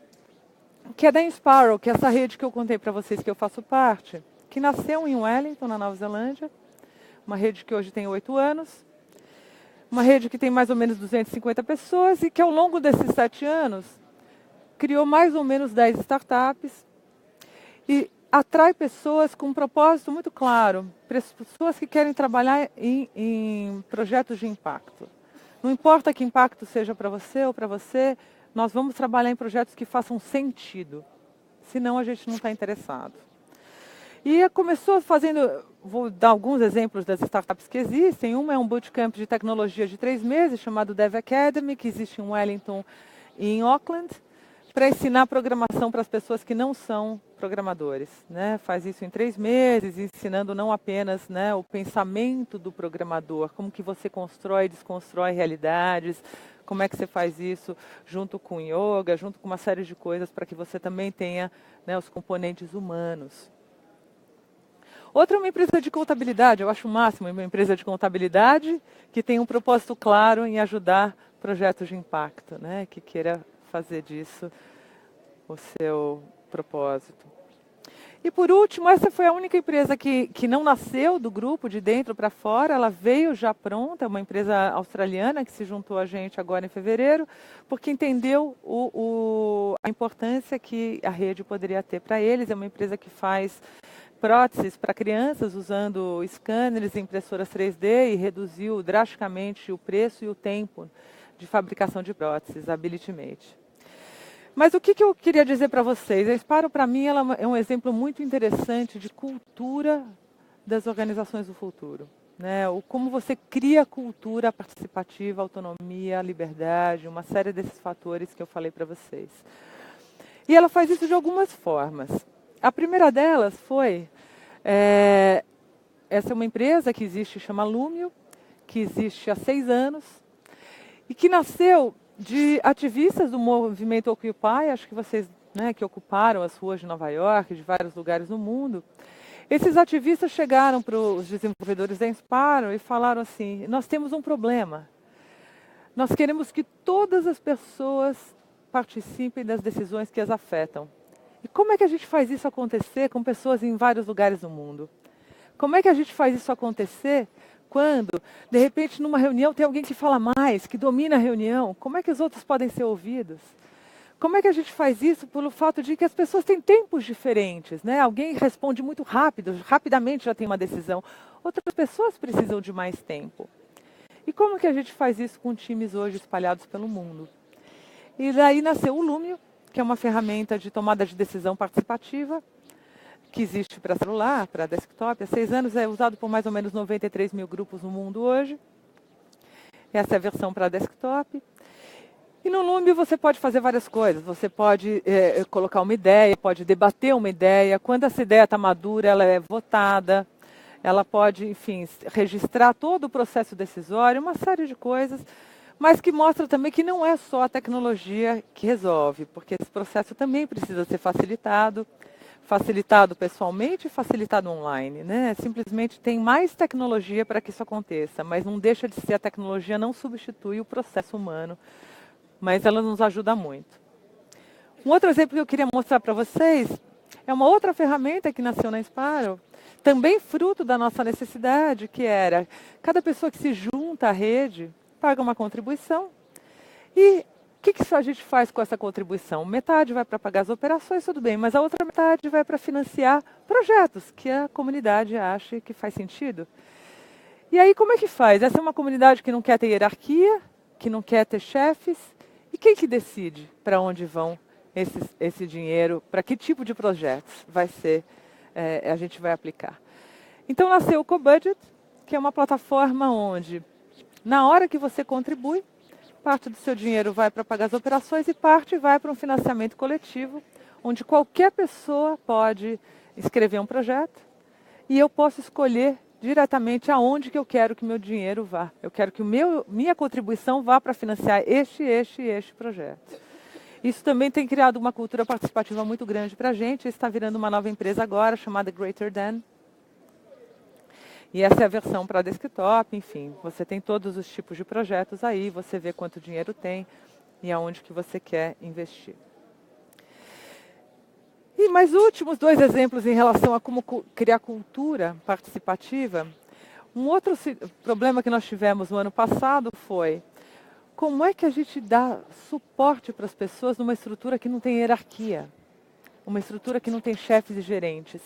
que é da Insparrow, que é essa rede que eu contei para vocês que eu faço parte, que nasceu em Wellington, na Nova Zelândia, uma rede que hoje tem 8 anos, uma rede que tem mais ou menos 250 pessoas e que ao longo desses 7 anos criou mais ou menos 10 startups e atrai pessoas com um propósito muito claro, pessoas que querem trabalhar em projetos de impacto. Não importa que impacto seja para você ou para você, nós vamos trabalhar em projetos que façam sentido, senão a gente não está interessado. E começou fazendo, vou dar alguns exemplos das startups que existem. Uma é um bootcamp de tecnologia de 3 meses, chamado Dev Academy, que existe em Wellington e em Auckland, para ensinar programação para as pessoas que não são programadores, né? Faz isso em 3 meses, ensinando não apenas, né, o pensamento do programador, como que você constrói e desconstrói realidades, como é que você faz isso junto com yoga, junto com uma série de coisas para que você também tenha, né, os componentes humanos. Outra é uma empresa de contabilidade, eu acho o máximo, uma empresa de contabilidade que tem um propósito claro em ajudar projetos de impacto, né, que queira fazer disso o seu propósito. E por último, essa foi a única empresa que não nasceu do grupo de dentro para fora, ela veio já pronta, é uma empresa australiana que se juntou a gente agora em fevereiro, porque entendeu a importância que a rede poderia ter para eles. É uma empresa que faz próteses para crianças usando scanners e impressoras 3D e reduziu drasticamente o preço e o tempo de fabricação de próteses, AbilityMate. Mas o que eu queria dizer para vocês? A Insparrow, para mim, ela é um exemplo muito interessante de cultura das organizações do futuro, né? Como você cria cultura participativa, autonomia, liberdade, uma série desses fatores que eu falei para vocês. E ela faz isso de algumas formas. A primeira delas foi, essa é uma empresa que existe, chama Lumio, que existe há 6 anos, e que nasceu de ativistas do movimento Occupy, acho que vocês né, que ocuparam as ruas de Nova York, de vários lugares no mundo, esses ativistas chegaram para os desenvolvedores da Inspire e falaram assim: nós temos um problema. Nós queremos que todas as pessoas participem das decisões que as afetam. E como é que a gente faz isso acontecer com pessoas em vários lugares do mundo? Como é que a gente faz isso acontecer quando, de repente, numa reunião tem alguém que fala mais, que domina a reunião? Como é que os outros podem ser ouvidos? Como é que a gente faz isso pelo fato de que as pessoas têm tempos diferentes, né? Alguém responde muito rápido, rapidamente já tem uma decisão. Outras pessoas precisam de mais tempo. E como que a gente faz isso com times hoje espalhados pelo mundo? E daí nasceu o Lumio, que é uma ferramenta de tomada de decisão participativa, que existe para celular, para desktop. Há 6 anos é usado por mais ou menos 93 mil grupos no mundo hoje. Essa é a versão para desktop. E no Lumio você pode fazer várias coisas. Você pode colocar uma ideia, pode debater uma ideia. Quando essa ideia está madura, ela é votada. Ela pode, enfim, registrar todo o processo decisório, uma série de coisas, mas que mostra também que não é só a tecnologia que resolve, porque esse processo também precisa ser facilitado pessoalmente e facilitado online, né? Simplesmente tem mais tecnologia para que isso aconteça, mas não deixa de ser, a tecnologia não substitui o processo humano, mas ela nos ajuda muito. Um outro exemplo que eu queria mostrar para vocês é uma outra ferramenta que nasceu na Inspire, também fruto da nossa necessidade, que era cada pessoa que se junta à rede paga uma contribuição. E o que a gente faz com essa contribuição? Metade vai para pagar as operações, tudo bem, mas a outra metade vai para financiar projetos que a comunidade acha que faz sentido. E aí como é que faz? Essa é uma comunidade que não quer ter hierarquia, que não quer ter chefes. E quem que decide para onde vão esse dinheiro, para que tipo de projetos vai ser, a gente vai aplicar? Então nasceu o CoBudget, que é uma plataforma onde, na hora que você contribui, parte do seu dinheiro vai para pagar as operações e parte vai para um financiamento coletivo, onde qualquer pessoa pode escrever um projeto e eu posso escolher diretamente aonde que eu quero que meu dinheiro vá. Eu quero que minha contribuição vá para financiar este projeto. Isso também tem criado uma cultura participativa muito grande para a gente. Está virando uma nova empresa agora, chamada Greater Than. E essa é a versão para desktop, enfim. Você tem todos os tipos de projetos aí, você vê quanto dinheiro tem e aonde que você quer investir. E mais últimos 2 exemplos em relação a como criar cultura participativa. Um outro problema que nós tivemos no ano passado foi como é que a gente dá suporte para as pessoas numa estrutura que não tem hierarquia, uma estrutura que não tem chefes e gerentes.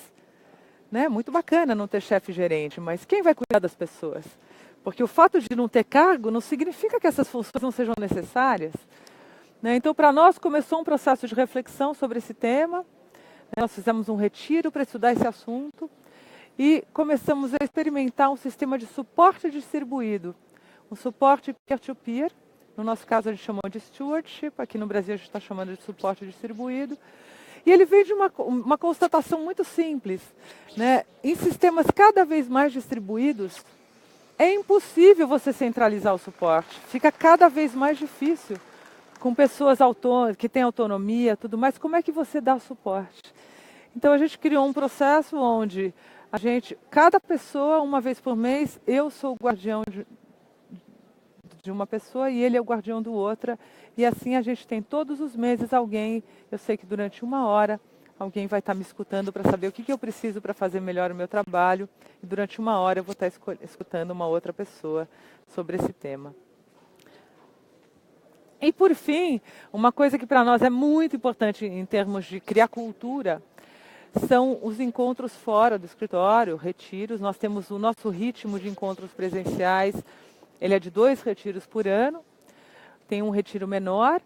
Né? Muito bacana não ter chefe e gerente, mas quem vai cuidar das pessoas? Porque o fato de não ter cargo não significa que essas funções não sejam necessárias. Né? Então, para nós, começou um processo de reflexão sobre esse tema. Nós fizemos um retiro para estudar esse assunto e começamos a experimentar um sistema de suporte distribuído, um suporte peer-to-peer, no nosso caso a gente chamou de stewardship, aqui no Brasil a gente está chamando de suporte distribuído, e ele veio de uma constatação muito simples, né? Em sistemas cada vez mais distribuídos, é impossível você centralizar o suporte, fica cada vez mais difícil, com pessoas que têm autonomia, tudo mais, como é que você dá suporte? Então a gente criou um processo onde cada pessoa, uma vez por mês, eu sou o guardião de uma pessoa e ele é o guardião do outra. E assim a gente tem todos os meses alguém, eu sei que durante 1 hora, alguém vai estar me escutando para saber o que eu preciso para fazer melhor o meu trabalho. E durante 1 hora eu vou estar escutando uma outra pessoa sobre esse tema. E por fim, uma coisa que para nós é muito importante em termos de criar cultura, são os encontros fora do escritório, retiros. Nós temos o nosso ritmo de encontros presenciais, ele é de 2 retiros por ano. Tem um retiro menor,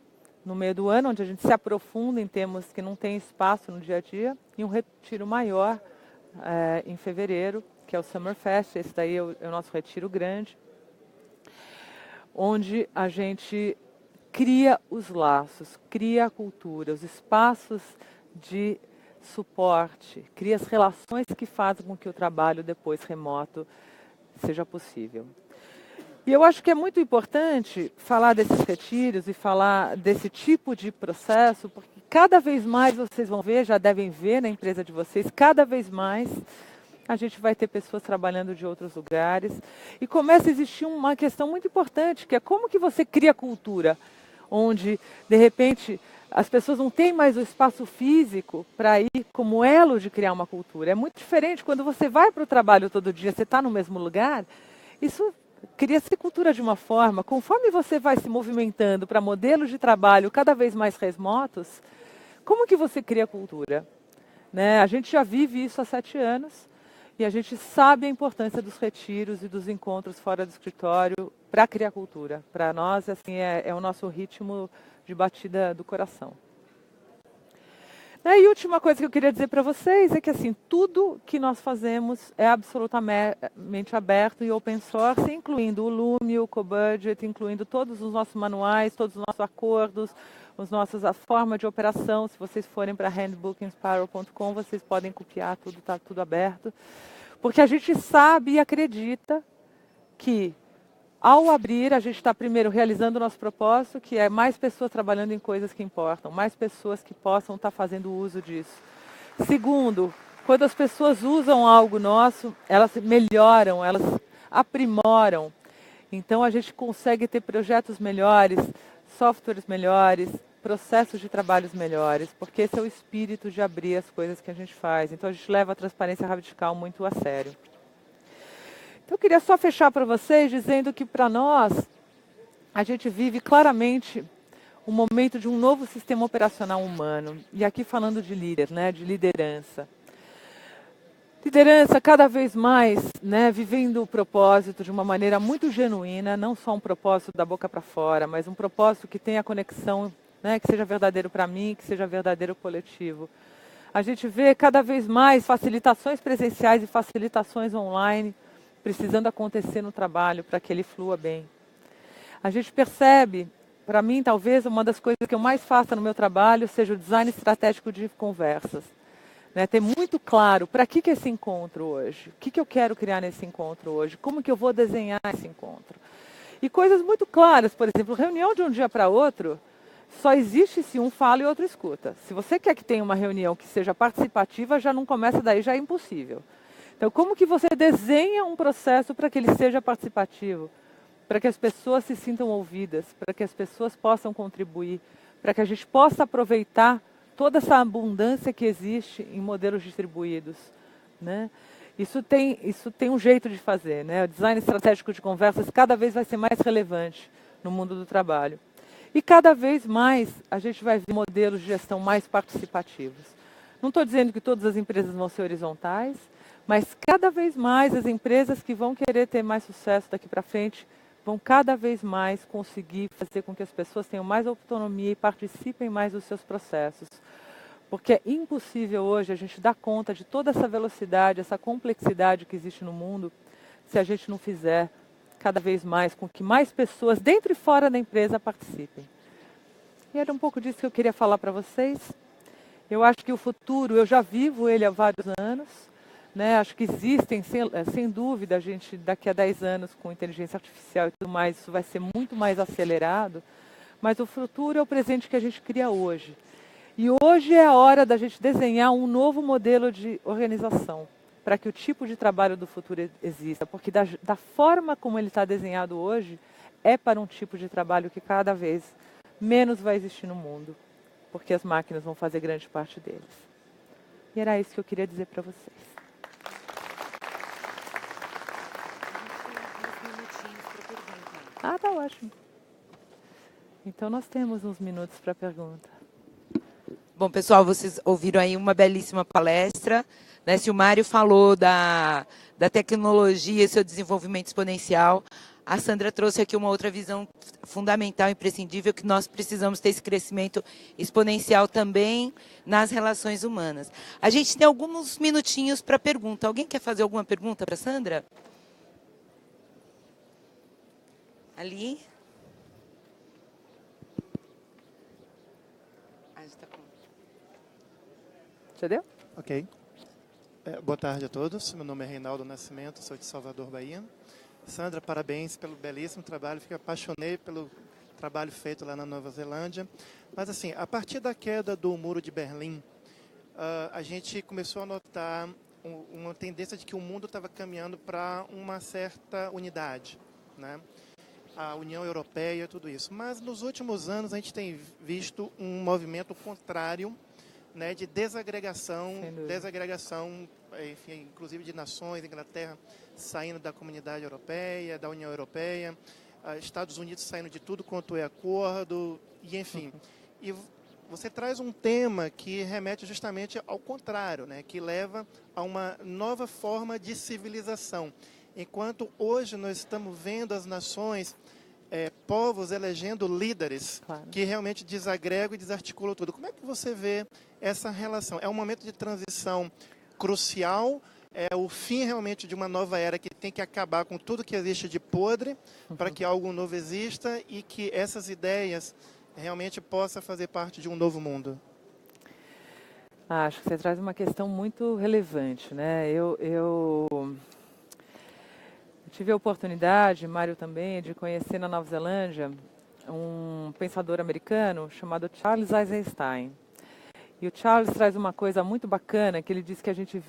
no meio do ano, onde a gente se aprofunda em temas que não tem espaço no dia a dia, e um retiro maior em fevereiro, que é o Summer Fest. Esse daí é o nosso retiro grande, onde a gente cria os laços, cria a cultura, os espaços de suporte, cria as relações que fazem com que o trabalho depois remoto seja possível. E eu acho que é muito importante falar desses retiros e falar desse tipo de processo, porque cada vez mais vocês vão ver, já devem ver na empresa de vocês, cada vez mais a gente vai ter pessoas trabalhando de outros lugares. E começa a existir uma questão muito importante, que é como que você cria cultura, onde, de repente, as pessoas não têm mais o espaço físico para ir como elo de criar uma cultura. É muito diferente quando você vai para o trabalho todo dia, você está no mesmo lugar, isso cria-se cultura de uma forma, conforme você vai se movimentando para modelos de trabalho cada vez mais remotos, como que você cria cultura? Né? A gente já vive isso há 7 anos, e a gente sabe a importância dos retiros e dos encontros fora do escritório para criar cultura. Para nós, assim, é o nosso ritmo de batida do coração. E a última coisa que eu queria dizer para vocês é que assim, tudo que nós fazemos é absolutamente aberto e open source, incluindo o Lume, o CoBudget, incluindo todos os nossos manuais, todos os nossos acordos, a forma de operação. Se vocês forem para handbookinspiral.com, vocês podem copiar tudo, está tudo aberto. Porque a gente sabe e acredita que, ao abrir, a gente está primeiro realizando o nosso propósito, que é mais pessoas trabalhando em coisas que importam, mais pessoas que possam estar fazendo uso disso. Segundo, quando as pessoas usam algo nosso, elas melhoram, elas aprimoram. Então a gente consegue ter projetos melhores, softwares melhores, processos de trabalhos melhores, porque esse é o espírito de abrir as coisas que a gente faz. Então a gente leva a transparência radical muito a sério. Então eu queria só fechar para vocês dizendo que para nós, a gente vive claramente um momento de um novo sistema operacional humano. E aqui falando de líder, né, de liderança. Liderança cada vez mais, né, vivendo o propósito de uma maneira muito genuína, não só um propósito da boca para fora, mas um propósito que tenha conexão, né, que seja verdadeiro para mim, que seja verdadeiro coletivo. A gente vê cada vez mais facilitações presenciais e facilitações online precisando acontecer no trabalho para que ele flua bem. A gente percebe, para mim, talvez uma das coisas que eu mais faço no meu trabalho seja o design estratégico de conversas. Né, ter muito claro para que esse encontro hoje, o que eu quero criar nesse encontro hoje, como que eu vou desenhar esse encontro. E coisas muito claras, por exemplo, reunião de um dia para outro, só existe se um fala e outro escuta. Se você quer que tenha uma reunião que seja participativa, já não começa daí, já é impossível. Então, como que você desenha um processo para que ele seja participativo? Para que as pessoas se sintam ouvidas, para que as pessoas possam contribuir, para que a gente possa aproveitar toda essa abundância que existe em modelos distribuídos, né? Isso tem um jeito de fazer, né? O design estratégico de conversas cada vez vai ser mais relevante no mundo do trabalho. E cada vez mais a gente vai ver modelos de gestão mais participativos. Não estou dizendo que todas as empresas vão ser horizontais, mas cada vez mais as empresas que vão querer ter mais sucesso daqui para frente vão cada vez mais conseguir fazer com que as pessoas tenham mais autonomia e participem mais dos seus processos. Porque é impossível hoje a gente dar conta de toda essa velocidade, essa complexidade que existe no mundo, se a gente não fizer cada vez mais com que mais pessoas dentro e fora da empresa participem. E era um pouco disso que eu queria falar para vocês. Eu acho que o futuro, eu já vivo ele há vários anos. Né, acho que existem, sem dúvida, a gente daqui a 10 anos com inteligência artificial e tudo mais, isso vai ser muito mais acelerado, mas o futuro é o presente que a gente cria hoje. E hoje é a hora da gente desenhar um novo modelo de organização, para que o tipo de trabalho do futuro exista, porque da forma como ele está desenhado hoje, é para um tipo de trabalho que cada vez menos vai existir no mundo, porque as máquinas vão fazer grande parte deles. E era isso que eu queria dizer para vocês. Ah, tá ótimo. Então nós temos uns minutos para pergunta.
Bom, pessoal, vocês ouviram aí uma belíssima palestra. Né? Se o Mário falou da tecnologia e seu desenvolvimento exponencial, a Sandra trouxe aqui uma outra visão fundamental, imprescindível, que nós precisamos ter esse crescimento exponencial também nas relações humanas. A gente tem alguns minutinhos para pergunta. Alguém quer fazer alguma pergunta para a Sandra? Ali.
Já deu?
Ok. Boa tarde a todos. Meu nome é Reinaldo Nascimento, sou de Salvador, Bahia. Sandra, parabéns pelo belíssimo trabalho. Apaixonei pelo trabalho feito lá na Nova Zelândia. Mas, assim, a partir da queda do Muro de Berlim, a gente começou a notar uma tendência de que o mundo estava caminhando para uma certa unidade, né? A União Europeia, tudo isso. Mas, nos últimos anos, a gente tem visto um movimento contrário, né, de desagregação, enfim, inclusive de nações, Inglaterra saindo da Comunidade Europeia, da União Europeia, Estados Unidos saindo de tudo quanto é acordo, e enfim. E você traz um tema que remete justamente ao contrário, né, que leva a uma nova forma de civilização. Enquanto hoje nós estamos vendo as nações, povos elegendo líderes que realmente desagregam e desarticulam tudo. Como é que você vê essa relação? É um momento de transição crucial? É o fim realmente de uma nova era que tem que acabar com tudo que existe de podre para que algo novo exista e que essas ideias realmente possam fazer parte de um novo mundo?
Acho que você traz uma questão muito relevante, né? Eu tive a oportunidade, Mário também, de conhecer na Nova Zelândia um pensador americano chamado Charles Eisenstein. E o Charles traz uma coisa muito bacana, que ele diz que a gente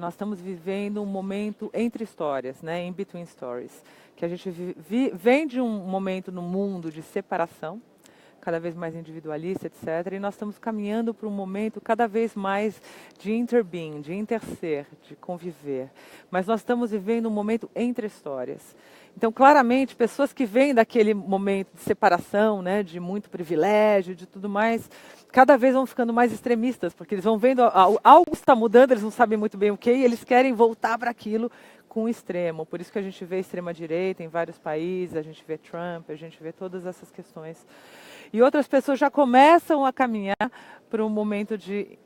nós estamos vivendo um momento entre histórias, né, in between stories, que a gente vem de um momento no mundo de separação, cada vez mais individualista, etc. E nós estamos caminhando para um momento cada vez mais de interbeing, de interser, de conviver. Mas nós estamos vivendo um momento entre histórias. Então, claramente, pessoas que vêm daquele momento de separação, né, de muito privilégio, de tudo mais, cada vez vão ficando mais extremistas, porque eles vão vendo algo está mudando, eles não sabem muito bem o que, e eles querem voltar para aquilo com o extremo. Por isso que a gente vê extrema-direita em vários países, a gente vê Trump, a gente vê todas essas questões. E outras pessoas já começam a caminhar para um momento de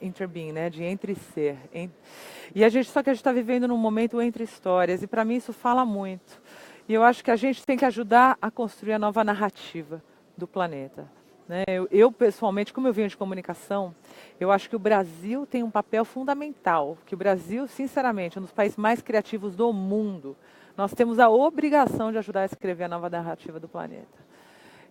interbeing, né, de entre-ser. Só que a gente está vivendo num momento entre histórias, e para mim isso fala muito. E eu acho que a gente tem que ajudar a construir a nova narrativa do planeta. Né? Eu, pessoalmente, como eu venho de comunicação, eu acho que o Brasil tem um papel fundamental, que o Brasil, sinceramente, é um dos países mais criativos do mundo. Nós temos a obrigação de ajudar a escrever a nova narrativa do planeta.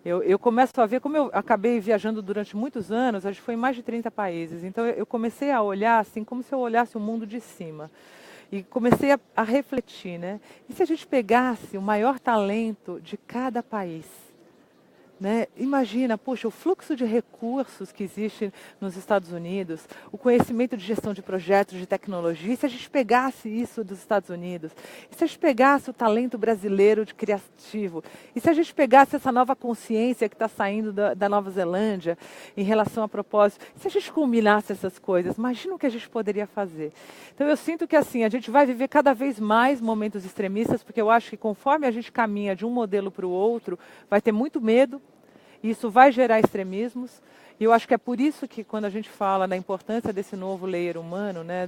Eu começo a ver, como eu acabei viajando durante muitos anos, a gente foi em mais de 30 países, então eu comecei a olhar assim, como se eu olhasse o mundo de cima. E comecei a refletir, né? E se a gente pegasse o maior talento de cada país? Né? Imagina, poxa, o fluxo de recursos que existe nos Estados Unidos, o conhecimento de gestão de projetos, de tecnologia, e se a gente pegasse isso dos Estados Unidos, e se a gente pegasse o talento brasileiro de criativo, e se a gente pegasse essa nova consciência que está saindo da Nova Zelândia em relação a propósito, se a gente combinasse essas coisas, imagina o que a gente poderia fazer. Então eu sinto que assim, a gente vai viver cada vez mais momentos extremistas, porque eu acho que conforme a gente caminha de um modelo para o outro, vai ter muito medo. Isso vai gerar extremismos, e eu acho que é por isso que quando a gente fala da importância desse novo layer humano, né,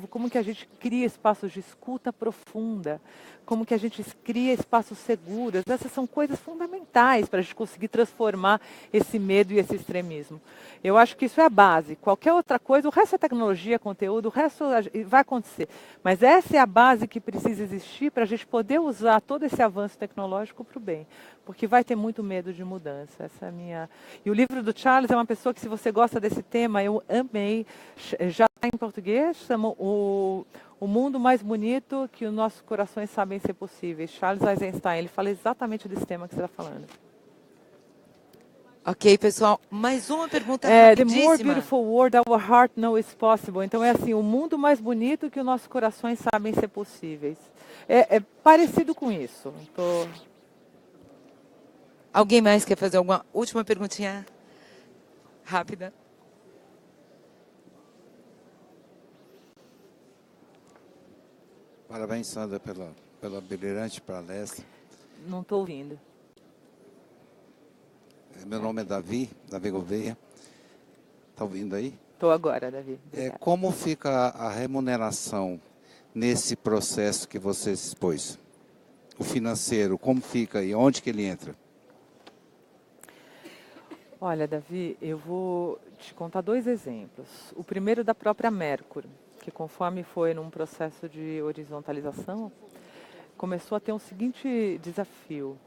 como que a gente cria espaços de escuta profunda, como que a gente cria espaços seguros, essas são coisas fundamentais para a gente conseguir transformar esse medo e esse extremismo. Eu acho que isso é a base. Qualquer outra coisa, o resto é tecnologia, conteúdo, o resto vai acontecer. Mas essa é a base que precisa existir para a gente poder usar todo esse avanço tecnológico para o bem. Porque vai ter muito medo de mudança. Essa é a minha... E o livro do Charles é uma pessoa que, se você gosta desse tema, eu amei. Já está em português, chama O Mundo Mais Bonito que os nossos corações sabem ser possíveis. Charles Eisenstein, ele fala exatamente desse tema que você está falando.
Ok, pessoal, mais uma pergunta
The
rapidíssima.
more beautiful world our heart knows is possible. Então é assim, o mundo mais bonito que os nossos corações sabem ser possíveis. É parecido com isso.
Alguém mais quer fazer alguma última perguntinha rápida?
Parabéns, Sandra, pela brilhante palestra.
Não estou ouvindo.
Meu nome é Davi Gouveia. Está ouvindo aí?
Estou agora, Davi.
Como fica a remuneração nesse processo que você expôs? O financeiro, como fica e onde que ele entra?
Olha, Davi, eu vou te contar 2 exemplos. O primeiro da própria Mercury, que conforme foi num processo de horizontalização, começou a ter um seguinte desafio.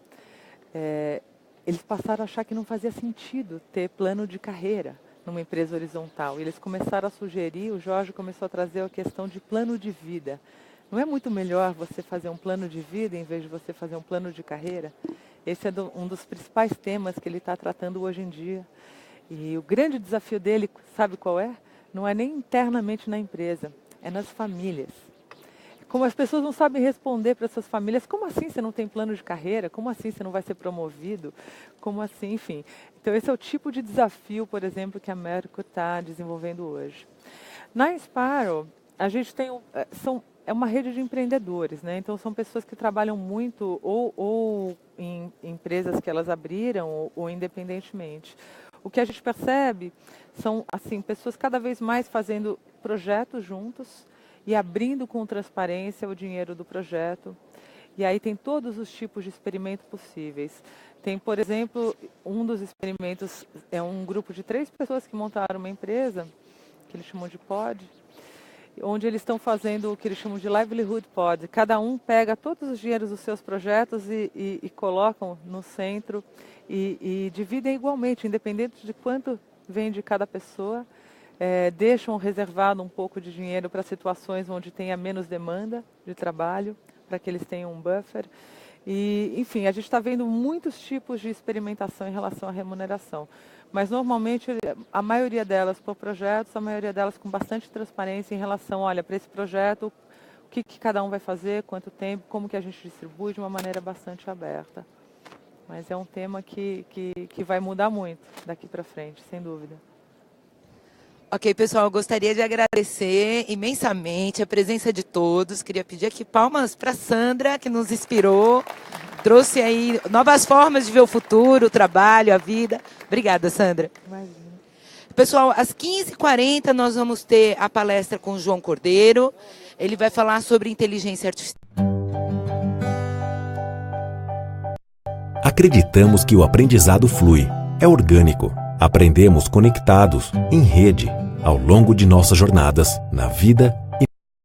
eles passaram a achar que não fazia sentido ter plano de carreira numa empresa horizontal. E eles começaram a sugerir, o Jorge começou a trazer a questão de plano de vida. Não é muito melhor você fazer um plano de vida em vez de você fazer um plano de carreira? Esse é um dos principais temas que ele está tratando hoje em dia. E o grande desafio dele, sabe qual é? Não é nem internamente na empresa, é nas famílias. Como as pessoas não sabem responder para essas famílias, como assim você não tem plano de carreira? Como assim você não vai ser promovido? Como assim, enfim. Então esse é o tipo de desafio, por exemplo, que a Merco está desenvolvendo hoje. Na Inspiro, a gente tem é uma rede de empreendedores, né? Então são pessoas que trabalham muito ou em empresas que elas abriram ou independentemente. O que a gente percebe são assim, pessoas cada vez mais fazendo projetos juntos e abrindo com transparência o dinheiro do projeto. E aí tem todos os tipos de experimento possíveis. Tem, por exemplo, um dos experimentos, é um grupo de 3 pessoas que montaram uma empresa, que eles chamam de pod, onde eles estão fazendo o que eles chamam de livelihood pod. Cada um pega todos os dinheiros dos seus projetos e colocam no centro e dividem igualmente, independente de quanto vem de cada pessoa. Deixam reservado um pouco de dinheiro para situações onde tenha menos demanda de trabalho, para que eles tenham um buffer. E, enfim, a gente está vendo muitos tipos de experimentação em relação à remuneração. Mas, normalmente, a maioria delas por projetos, a maioria delas com bastante transparência em relação, olha, para esse projeto, o que cada um vai fazer, quanto tempo, como que a gente distribui de uma maneira bastante aberta. Mas é um tema que vai mudar muito daqui para frente, sem dúvida.
Ok, pessoal, eu gostaria de agradecer imensamente a presença de todos. Queria pedir aqui palmas para a Sandra, que nos inspirou, trouxe aí novas formas de ver o futuro, o trabalho, a vida. Obrigada, Sandra.
Imagina.
Pessoal, às 15h40 nós vamos ter a palestra com o João Cordeiro. Ele vai falar sobre inteligência artificial.
Acreditamos que o aprendizado flui, é orgânico. Aprendemos conectados, em rede, ao longo de nossas jornadas, na vida